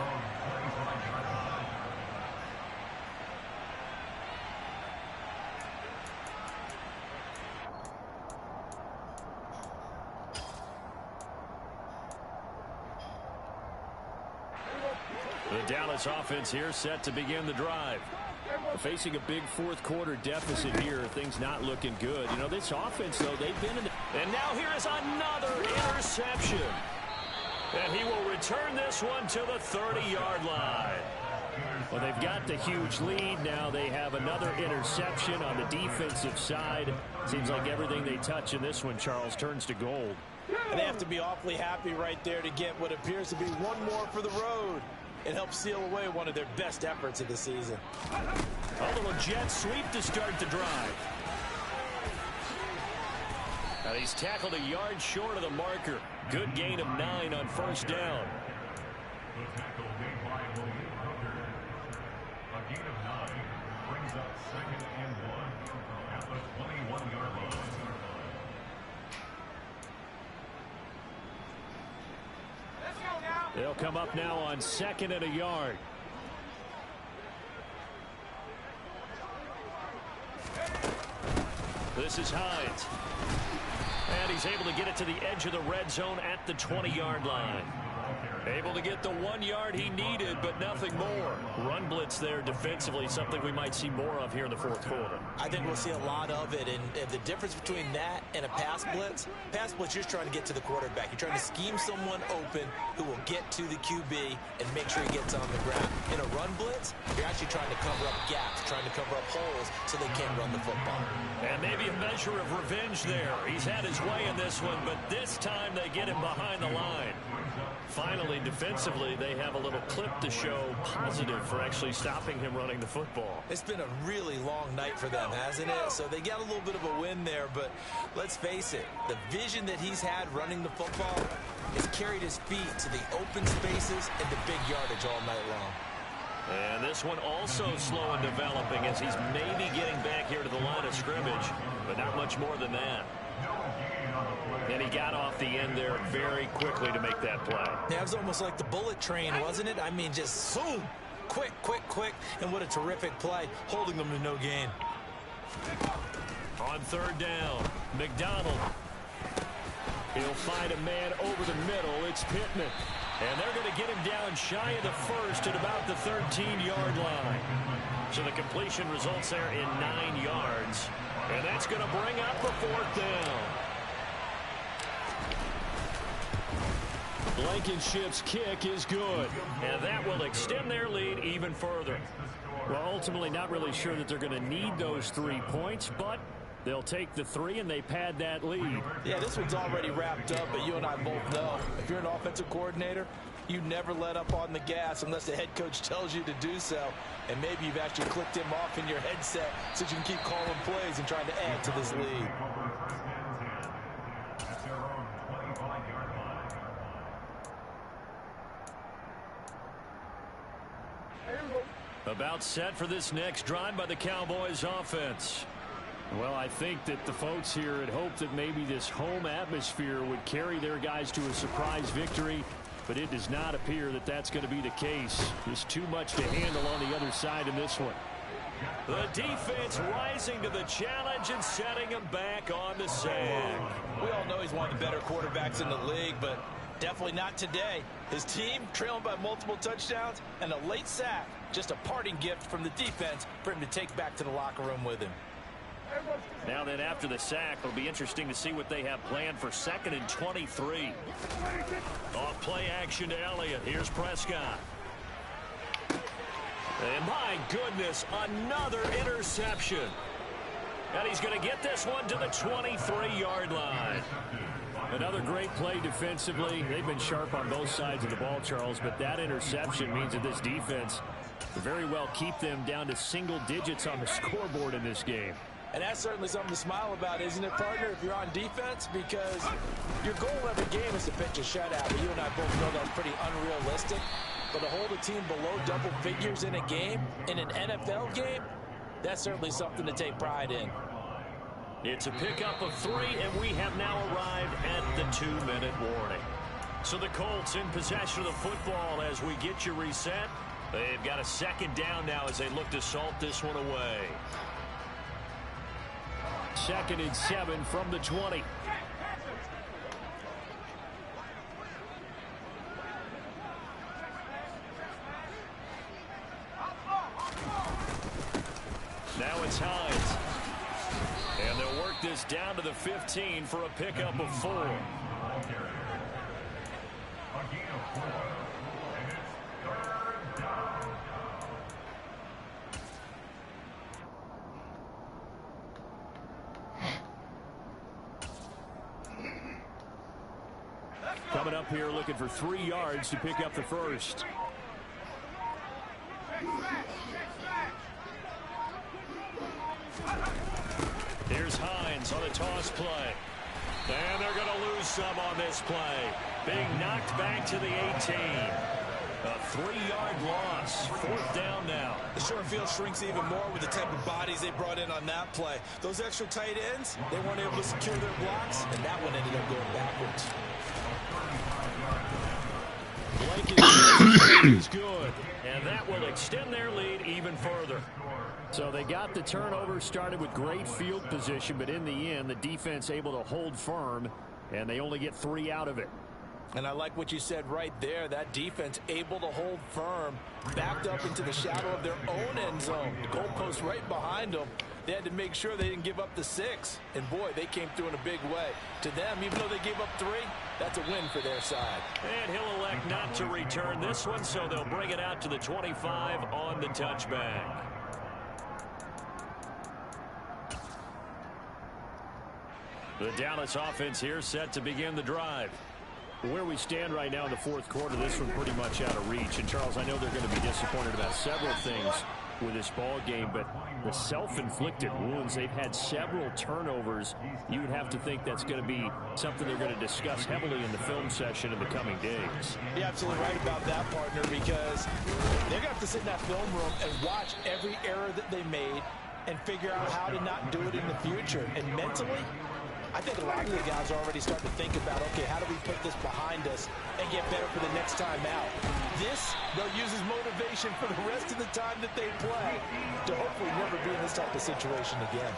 The Dallas offense here set to begin the drive.
Facing a big fourth quarter deficit here, things not looking good. You know, this offense, though, they've been in the...
And now here is another interception. And he will return this one to the 30-yard line.
Well, they've got the huge lead. Now they have another interception on the defensive side. Seems like everything they touch in this one, Charles, turns to gold.
And they have to be awfully happy right there to get what appears to be one more for the road. It helps seal away one of their best efforts of the season.
A little jet sweep to start the drive. And he's tackled a yard short of the marker. Good gain of 9 on first down.
A gain of 9 brings up 2nd and 1 at the 21-yard line.
They'll come up now on 2nd and a yard.
This is Hines. And he's able to get it to the edge of the red zone at the 20-yard line. Able to get the 1 yard he needed, but nothing more. Run blitz there defensively, something we might see more of here in the fourth quarter.
I think we'll see a lot of it, and the difference between that and a pass blitz, you're trying to get to the quarterback. You're trying to scheme someone open who will get to the QB and make sure he gets on the ground. In a run blitz, you're actually trying to cover up gaps, trying to cover up holes so they can't run the football.
And maybe a measure of revenge there. He's had his way in this one, but this time they get him behind the line. Finally, defensively, they have a little clip to show positive for actually stopping him running the football.
It's been a really long night for them, hasn't it? So they got a little bit of a win there, but let's face it, the vision that he's had running the football has carried his feet to the open spaces and the big yardage all night long.
And this one also slow in developing as he's maybe getting back here to the line of scrimmage, but not much more than that. And he got off the end there very quickly to make that play.
Yeah, it was almost like the bullet train, wasn't it? I mean, just zoom, quick, quick, quick, and what a terrific play, holding them to no gain.
On third down, McDonald.
He'll find a man over the middle. It's Pittman.
And they're going to get him down shy of the first at about the 13-yard line. So the completion results there in 9 yards. And that's going to bring up the fourth down.
Blankenship's kick is good.
And that will extend their lead even further.
Well, ultimately not really sure that they're going to need those 3 points, but they'll take the 3 and they pad that lead.
Yeah, this one's already wrapped up, but you and I both know if you're an offensive coordinator, you never let up on the gas unless the head coach tells you to do so. And maybe you've actually clicked him off in your headset so you can keep calling plays and trying to add to this lead.
About set for this next drive by the Cowboys offense.
Well, I think that the folks here had hoped that maybe this home atmosphere would carry their guys to a surprise victory, but it does not appear that that's going to be the case. There's too much to handle on the other side in this one.
The defense rising to the challenge and setting him back on the sack.
We all know he's one of the better quarterbacks in the league, but definitely not today. His team trailing by multiple touchdowns and a late sack. Just a parting gift from the defense for him to take back to the locker room with him.
Now then, after the sack, it'll be interesting to see what they have planned for 2nd and 23. Off play action to Elliott. Here's Prescott. And my goodness, another interception. And he's going to get this one to the 23-yard line.
Another great play defensively. They've been sharp on both sides of the ball, Charles, but that interception means that this defense will very well keep them down to single digits on the scoreboard in this game.
And that's certainly something to smile about, isn't it, partner, if you're on defense? Because your goal every game is to pitch a shutout. But you and I both know that's pretty unrealistic. But to hold a team below double figures in a game, in an NFL game, that's certainly something to take pride in.
It's a pickup of 3, and we have now arrived at the 2-minute warning. So the Colts in possession of the football as we get you reset. They've got a 2nd down now as they look to salt this one away.
2nd and 7 from the 20.
Now it's Hines. And they'll work this down to the 15 for a pickup of 4.
A gain of 4. And it's 3rd down.
Coming up here looking for 3 yards to pick up the first.
Here's Hines on a toss play. And they're going to lose some on this play. Being knocked back to the 18. A 3-yard loss. 4th down now.
The short field shrinks even more with the type of bodies they brought in on that play. Those extra tight ends, they weren't able to secure their blocks, and that one ended up going backwards.
Blanket is good.
And that will extend their lead even further.
So they got the turnover started with great field position, but in the end, the defense able to hold firm, and they only get 3 out of it.
And I like what you said right there. That defense able to hold firm, backed up into the shadow of their own end zone. The goalpost right behind them. They had to make sure they didn't give up the 6. And, boy, they came through in a big way. To them, even though they gave up 3, that's a win for their side.
And he'll elect not to return this one, so they'll bring it out to the 25 on the touchback. The Dallas offense here set to begin the drive.
Where we stand right now in the 4th quarter, this one pretty much out of reach. And, Charles, I know they're going to be disappointed about several things with this ball game, but the self-inflicted wounds, they've had several turnovers. You would have to think that's going to be something they're going to discuss heavily in the film session in the coming days.
You're absolutely right about that, partner, because they're going to have to sit in that film room and watch every error that they made and figure out how to not do it in the future. And mentally, I think a lot of the guys are already starting to think about, okay, how do we put this behind us and get better for the next time out? This, they'll use as motivation for the rest of the time that they play to hopefully never be in this type of situation again.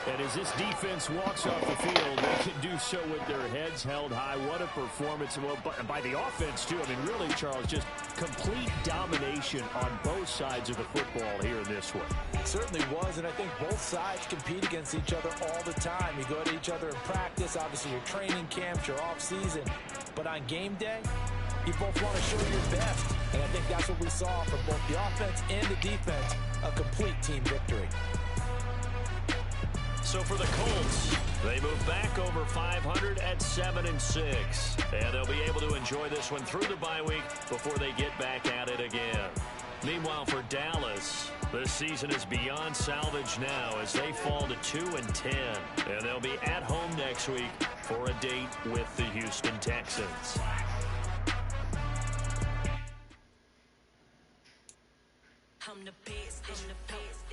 And as this defense walks off the field, they can do so with their heads held high. What a performance. Well, by the offense, too. I mean, really, Charles, just complete domination on both sides of the football here in this one.
It certainly was, and I think both sides compete against each other all the time. You go at each other in practice, obviously your training camps, your off-season. But on game day, you both want to show your best. And I think that's what we saw from both the offense and the defense, a complete team victory.
So for the Colts, they move back over 500 at 7-6. And they'll be able to enjoy this one through the bye week before they get back at it again. Meanwhile, for Dallas, this season is beyond salvage now as they fall to 2-10. And they'll be at home next week for a date with the Houston Texans.
I'm the best, I'm the best,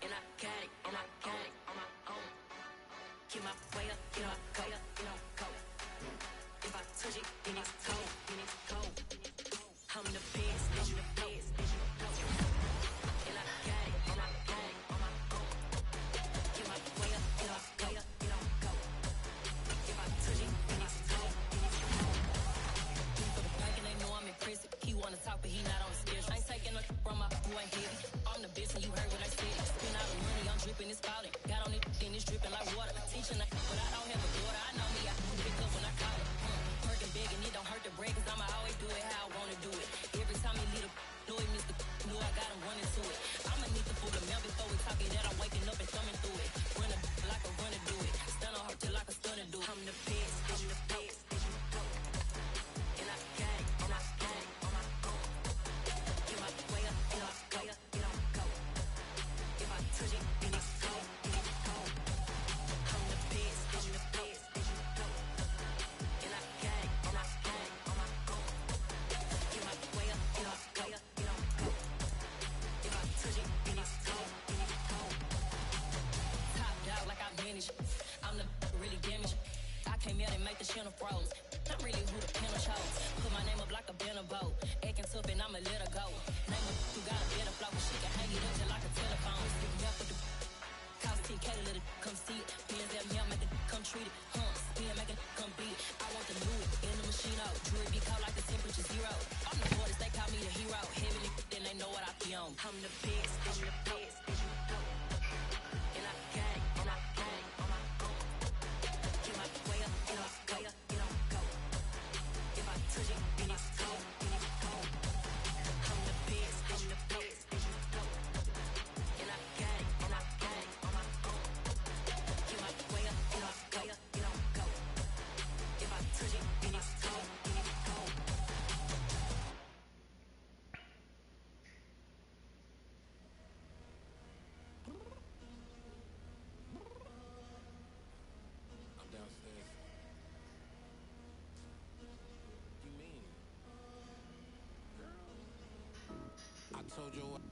and I got it, and I got it on my own. Keep my way up, you know I go, you know I go. If I touch it, then it's cold, then it's cold. I'm the best, I'm the best, and I got it, and I got it on my own. Keep my way up, you know I go, you know I go. If I touch it, then it's cold, then it's cold. For the pack and they know I'm impressive. He wanna talk, but he not on the schedule. I ain't taking no from my boy ain't heavy. I'm the best, and you heard what I said. Spend all the money, I'm dripping, it's falling. Got on it, then it's dripping like water. Teaching, but I don't have a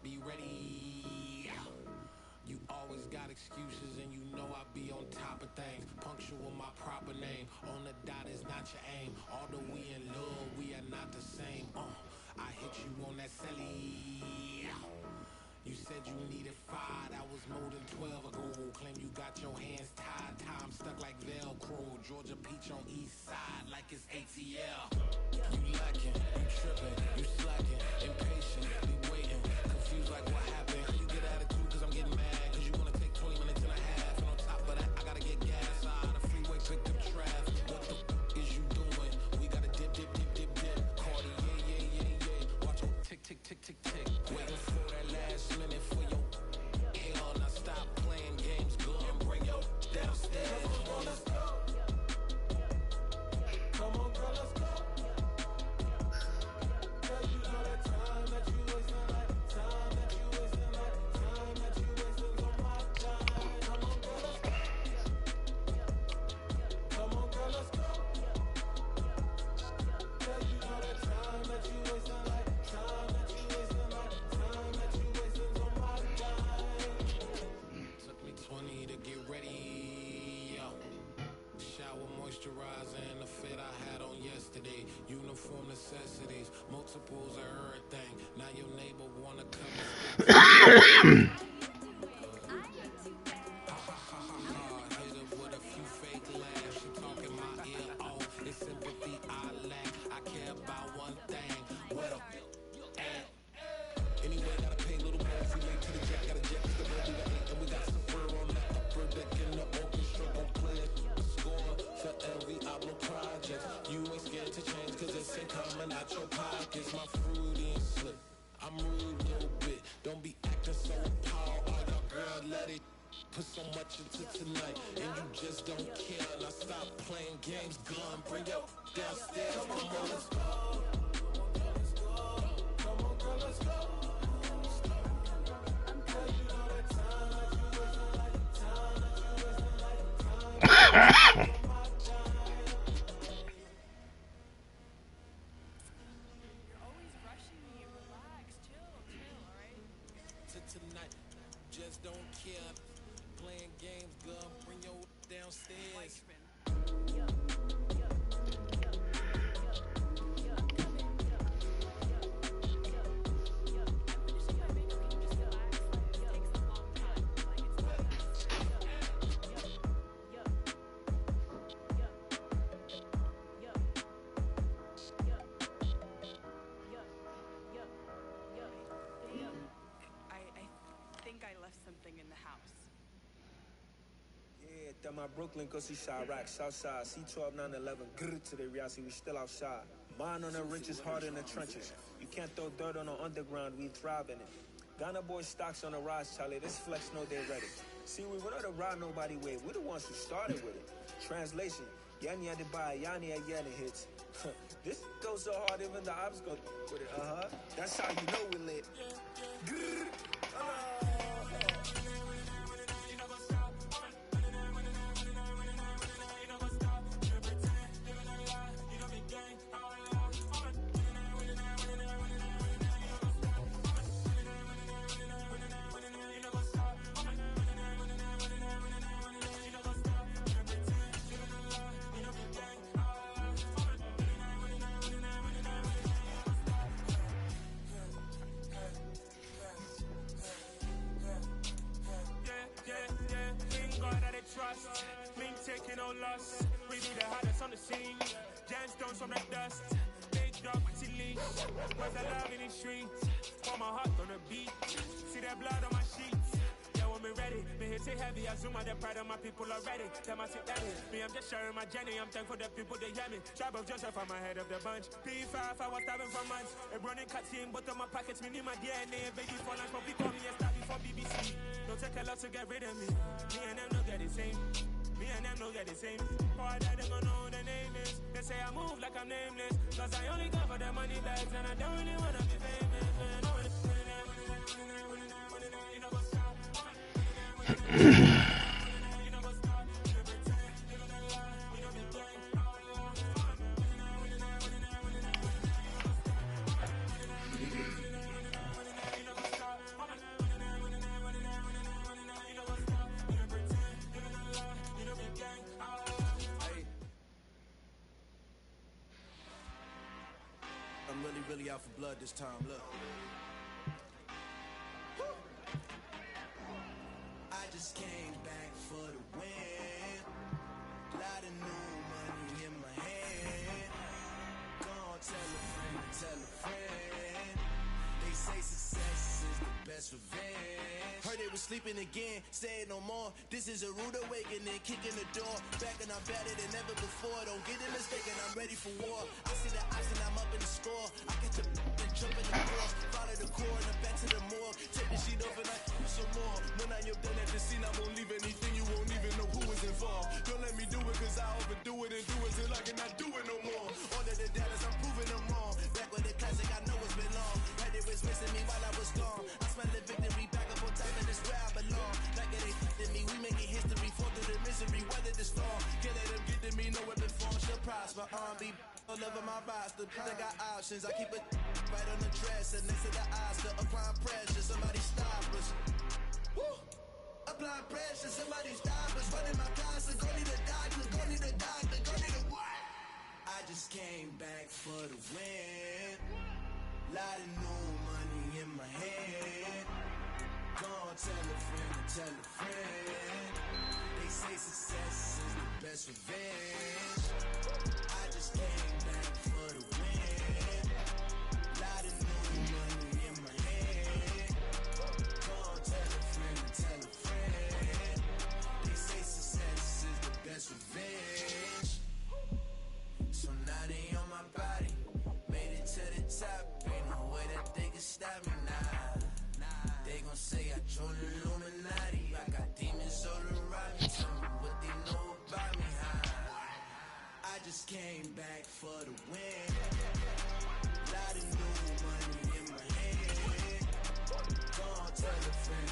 be ready. You always got excuses and you know I be on top of things. Punctual my proper name. On the dot is not your aim. Although we in love, we are not the same. I hit you on that celly. You said you needed 5, that was more than 12 ago. Claim you got your hands tied, time stuck like Velcro. Georgia Peach on east side like it's ATL. You lacking, you tripping, you slacking, impatient, be waiting, confused like what happened. You get attitude cause I'm getting mad, cause you wanna take 20 minutes and a half. And on top of that, I gotta get gas out of the freeway, pick up traffic. What the is you doing? We gotta dip, dip, dip, dip, dip. Cardi, yeah. Watch your tick, tick, tick, tick, tick. Waiting for that last minute for your hell. Now stop playing games, go and bring your downstairs. Come on, let's go. Come on, girl, let's go. Girl, you know that time that you wasting, like time that you wasting, like time that you wasting on my time. Come on, girl, let's go. Come on, girl, let's go. Girl, you know that time that you wasting, like time that you wasting, like time that you wasting on my time. Took me 20 to get ready. Shower moisturizer and the fit I had on yesterday. Uniform necessities, multiples of everything. Now your neighbor wanna come and hit her with a few fake laughs. She talking my ear off. It's sympathy I lack. I care about one thing. What a anyway, gotta pay a little more. If we late to the jack, got a jet to the road, we got 8 and we got some fur on the upper deck in the orchestra. Gon' play it, score for every Ablo project. You ain't scared to change, cause it's ain't coming out your pockets. My fruity and slip, I'm rude a little bit. Don't be acting so appalled. Oh, your girl, let it put so much into tonight, and you just don't care. Now stop playing games, gun, bring your downstairs. Come on, let's go. Come on, girl, let's go. Tonight, just don't care. Playing games, girl, bring your downstairs.
That my Brooklyn, cause he Chirac, Southside, C12, 911, grrr to the reality, we still outside. Mine on the riches, hard in the trenches. You can't throw dirt on the underground, we thrive in it. Ghana boy stocks on the rise, Charlie, this flex know they ready. See, we were not to ride nobody way, we the ones who started with it. Translation, Yani had to buy, Yani had Yanni hits. This goes so hard, even the ops go with it, That's how you know we lit. Grrr, taking no loss. We be the hottest on the scene. Gemstones from the dust. Big dog with the leash. Where's the love in the streets? Pour my heart on the beat. See that blood on my sheets. Yeah, when we ready, me hit it heavy. I zoom out the pride of my people already. Tell my sit daddy. Me, I'm just sharing my journey. I'm thankful that people they hear me. Tribe of Joseph, I'm ahead of the bunch. P5, I was starving for months. A running cut team, but on my pockets, me need my DNA. Baby for lunch, but we call me a star before BBC. Don't take a lot to get rid of me. Me and them don't get the same. Me and them don't get the same. Boy, that they gon' know who the name is. They say I move like I'm nameless. Cause I only come for the money bags and I don't really wanna be famous, man.
I'm really out for blood this time. Look. I just came back for the win. Lot of new money in my hand. Gonna tell a friend. They say success is the best revenge. Heard they was sleeping again, say it no more. This is a rude awakening, kicking the door. Back and I'm better than ever before. Don't get it mistaken, I'm ready for war. I see the option, I'm up in the score. I get the and jump in the floor. Follow the core and I'm back to the morgue. Take the sheet off and I some more. When I am done at the scene, I won't leave anything. You won't even know who is involved. Don't let me do it, cause I overdo it and do it till I cannot do it no more. All of the doubters, I'm proving them wrong. Back with the classic, I know it's been long. Had it was missing me while I was gone. I smell the victory back up on top, and it's where I belong. Like it ain't f***ing me, we making history. Fall through the misery, weather the storm. Can't let them get to me, no weapon form shall prosper. Be all over my roster, I got options. I keep it right on the dresser, next to the Oscar. Applying pressure, somebody stop us. Woo! Applying pressure, somebody stop us. Running my closet, go need a doctor, go need a doctor, go need a what? I just came back for the win. Lot of new money in my hand. Gonna tell a friend. They say success is the best revenge. I just came back for the win. Lot of new money in my hand. Gonna tell a friend. They say success is the best revenge. So now they on my body. Made it to the top. Ain't no way that they can stop me now. They gon' say I joined the Illuminati. I got demons all around me. Tell me what they know about me, huh? I just came back for the win. Lot of new money in my hand. Gonna tell a friend.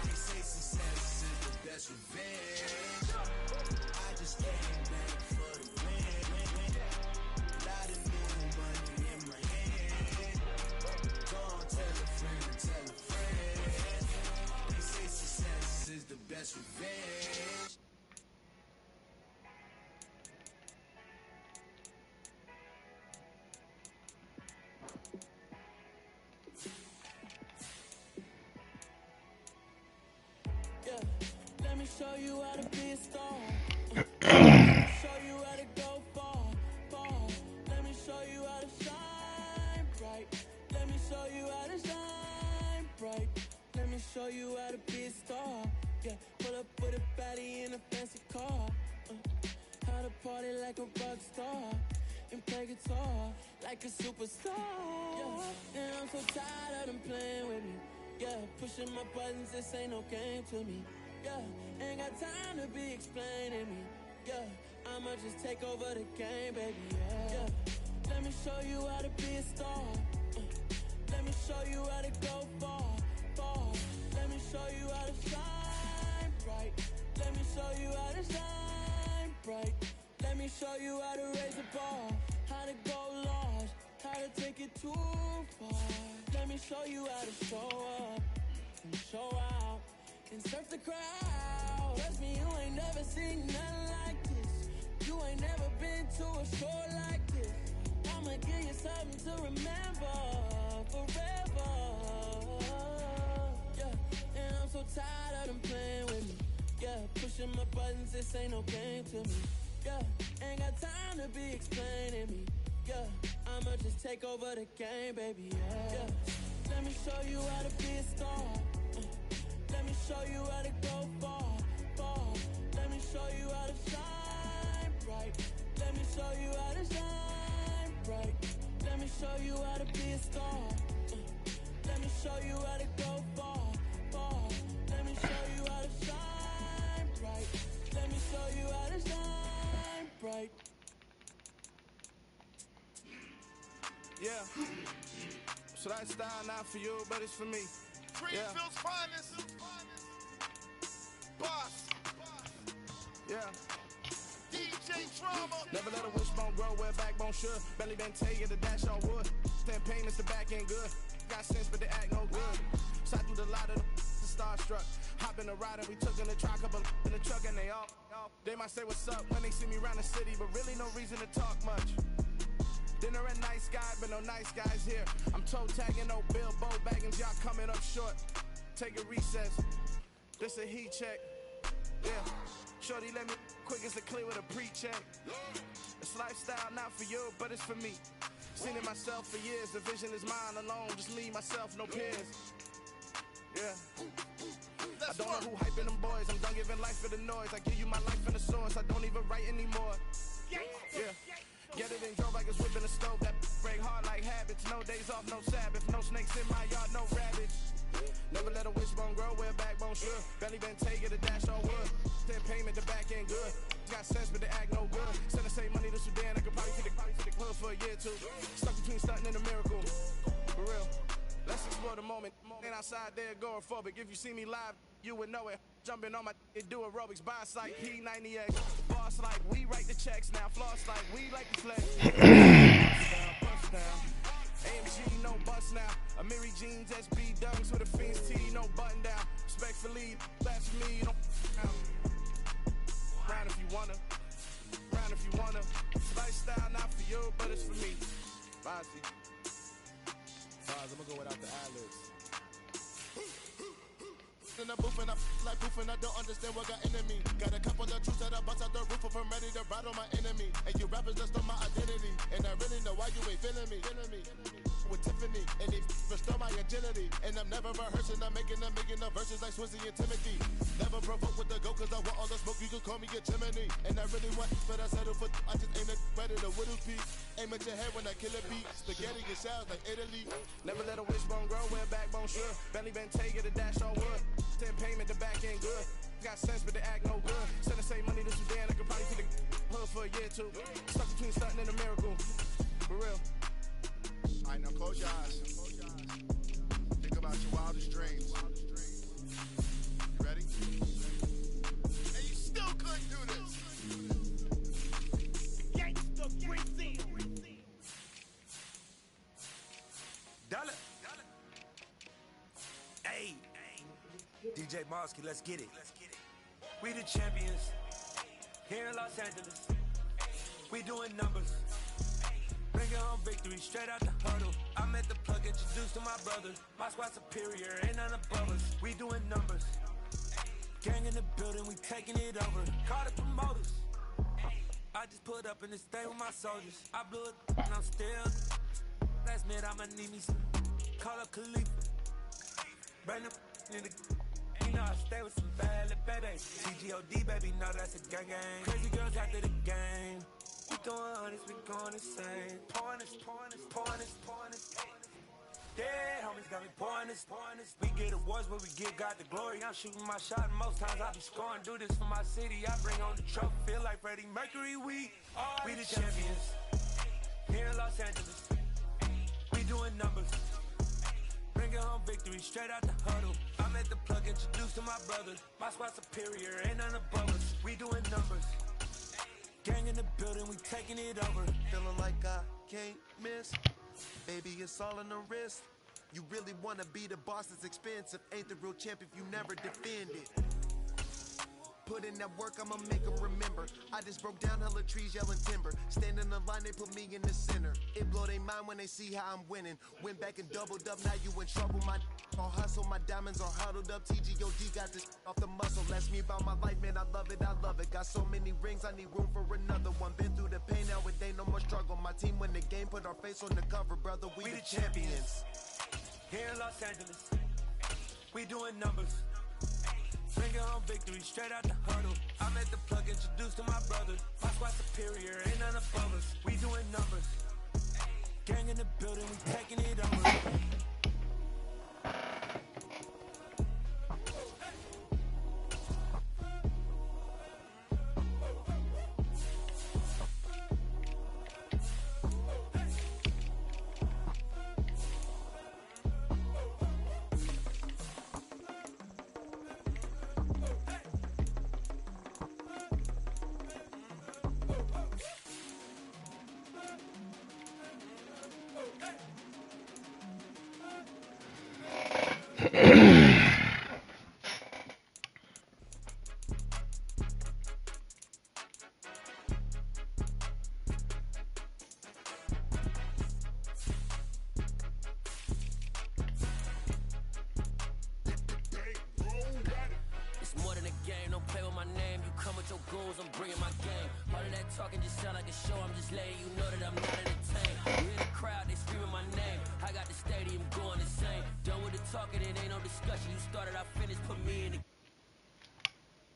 They say success is the best revenge. I just came back for the win. Lot of new money in my hand. Gonna tell a friend. They say success is the best revenge.
Yeah, let me show you how to be a star. Show you how to go far. Let me show you how to shine bright. Let me show you how to shine bright. Let me show you how to be a star. Yeah, pull up with a baddie in a fancy car. How to party like a rock star and play guitar like a superstar. Yeah, and I'm so tired of them playing with me. Yeah, pushing my buttons, this ain't no game to me. Yeah, ain't got time to be explaining me. Yeah, I'ma just take over the game, baby. Yeah, let me show you how to be a star. Let me show you how to go far. Let me show you how to shine bright. Let me show you how to shine bright. Let me show you how to raise the bar, how to go large, how to take it too far. Let me show you how to show up and show out and surf the crowd. Trust me, you ain't never seen nothing like this. You ain't never been to a show like this. I'ma give you something to remember forever. Yeah, and I'm so tired of them playing with me. Yeah, pushing my buttons, this ain't no game to me. Yeah, ain't got time to be explaining me. Yeah, I'ma just take over the game, baby. Yeah, let me show you how to be a star. Let me show you how to go far. Let me show you how to shine bright. Let me show you how to shine bright. Let me show you how to be a star. Let me show you how to go far. Let me show you how to shine bright. Let me show you how to shine bright.
Yeah. So that style not for you, but it's for me.
Greenfield's finest. Boss.
Yeah.
DJ Drama.
Never let a wishbone grow where backbone should. Belly been taking the dash on wood. Stand payments, the back ain't good. Got sense, but they act no good. Side through the lot of the starstruck. Hop in the ride and we took in the truck, couple in the truck and they all. They might say what's up when they see me around the city, but really no reason to talk much.
Dinner at Night Sky, but no nice guys here. I'm toe tagging, no Bilbo baggins, y'all coming up short. Take a recess. This a heat check. Yeah. Shorty, let me quick as a clear with a pre-check. It's lifestyle, not for you, but it's for me. Seen it myself for years. The vision is mine alone. Just me, myself, no peers. Yeah. I don't know who hyping them boys. I'm done giving life for the noise. I give you my life in the source. I don't even write anymore. Yeah. Get it and drove like it's whipping a stove. That break hard like habits. No days off, no Sabbath. No snakes in my yard, no rabbits. Never let a wishbone grow where backbone should. Belly been take it, a dash on wood. Then payment, the back end good. Got sense, but the act no good. Send the same money to Sudan. I could probably see the hood for a year or two. Stuck between stunting and a miracle. For real. Let's explore the moment. Ain't outside there agoraphobic. If you see me live, you would know it. Jumping on my do aerobics. Buy like P90X. Boss like we write the checks now. Floss like we like the flex. Bust down. AMG, no bust now. Amiri jeans, SB dunks with a Fiends tee, no button down. Respectfully, that's me. Don't round if you wanna. Round if you wanna. Lifestyle not for you, but it's for me. Bozzy. I'm gonna go without the ad-libs. In the booth and I like poof and I don't understand what got into me. Got a couple of truths that I bust out the roof of. I'm ready to ride on my enemy. And you rappers just on my identity. And I really know why you ain't feeling me. With Tiffany, and they restore my agility. And I'm never rehearsing, I'm making a million of verses like Swizzy and Timothy. Never provoke with the go, cause I want all the smoke, you can call me a chimney. And I really want, but I settle for, I just aim it better than Whittle Peak. Aim at your head when I kill a beat. Spaghetti and sounds like Italy. Never let a wishbone grow where backbone should. Belly been take it, a dash on wood. 10 payment, the back ain't good. Got sense, but the act no good. Send the same money to Sudan, I could probably see the hood for a year or two. Stuck between stunting and a miracle. For real.
All right, now close your eyes. Think about your wildest dreams. You ready? And you still couldn't do this. Gangsta Brazil.
Dollar. Hey. DJ Mosky, let's get it. We the champions. Here in Los Angeles. We doing numbers. Bringing home victory straight out the huddle. I'm at the plug, introduced to my brother. My squad superior, ain't none above us. We doing numbers. Gang in the building, we taking it over. Call the promoters. I just put up in this thing with my soldiers. I blew it and I'm still. Last minute, I'ma need me some. Call up Khalifa. Bring them in the. You know I stay with some bad little baby. TGOD, baby, know that's a gang gang. Crazy girls after the game. We doing honest, we going insane. Pouring this. Dead homies got me pouring this. We get awards, but we give God the glory. I'm shooting my shot, and most times I be scoring. Do this for my city, I bring on the trophy. Feel like Freddie Mercury, we the champions. Here in Los Angeles, we doing numbers. Bringing home victory straight out the huddle. I'm at the plug, introduced to my brother. My squad superior, ain't none above us. We doing numbers. Gang in the building, we taking it over.
Feeling like I can't miss. Baby, it's all in the wrist. You really wanna be the boss, it's expensive. Ain't the real champ if you never defend it. Put in that work, I'ma make them remember. I just broke down hella trees, yelling timber. Stand in the line, they put me in the center. It blow they mind when they see how I'm winning. Went back and doubled up, now you in trouble. My all hustle, my diamonds are huddled up. TGOD got this off the muscle. Ask me about my life, man, I love it. Got so many rings, I need room for another one. Been through the pain, now it ain't no more struggle. My team win the game, put our face on the cover, brother. We the champions.
Here in Los Angeles, we doing numbers. Bringing home victory straight out the huddle. I'm at the plug, introduced to my brother. My squad superior, ain't none above us. We doing numbers. Gang in the building, we taking it over.
come with your goons, I'm bringing my game. All of that talking just sound like a show, I'm just letting you know that I'm not entertained. You hear the crowd, they screaming my name. I got the stadium going insane. Done with the talking, it ain't no discussion. You started, I finished, put me in the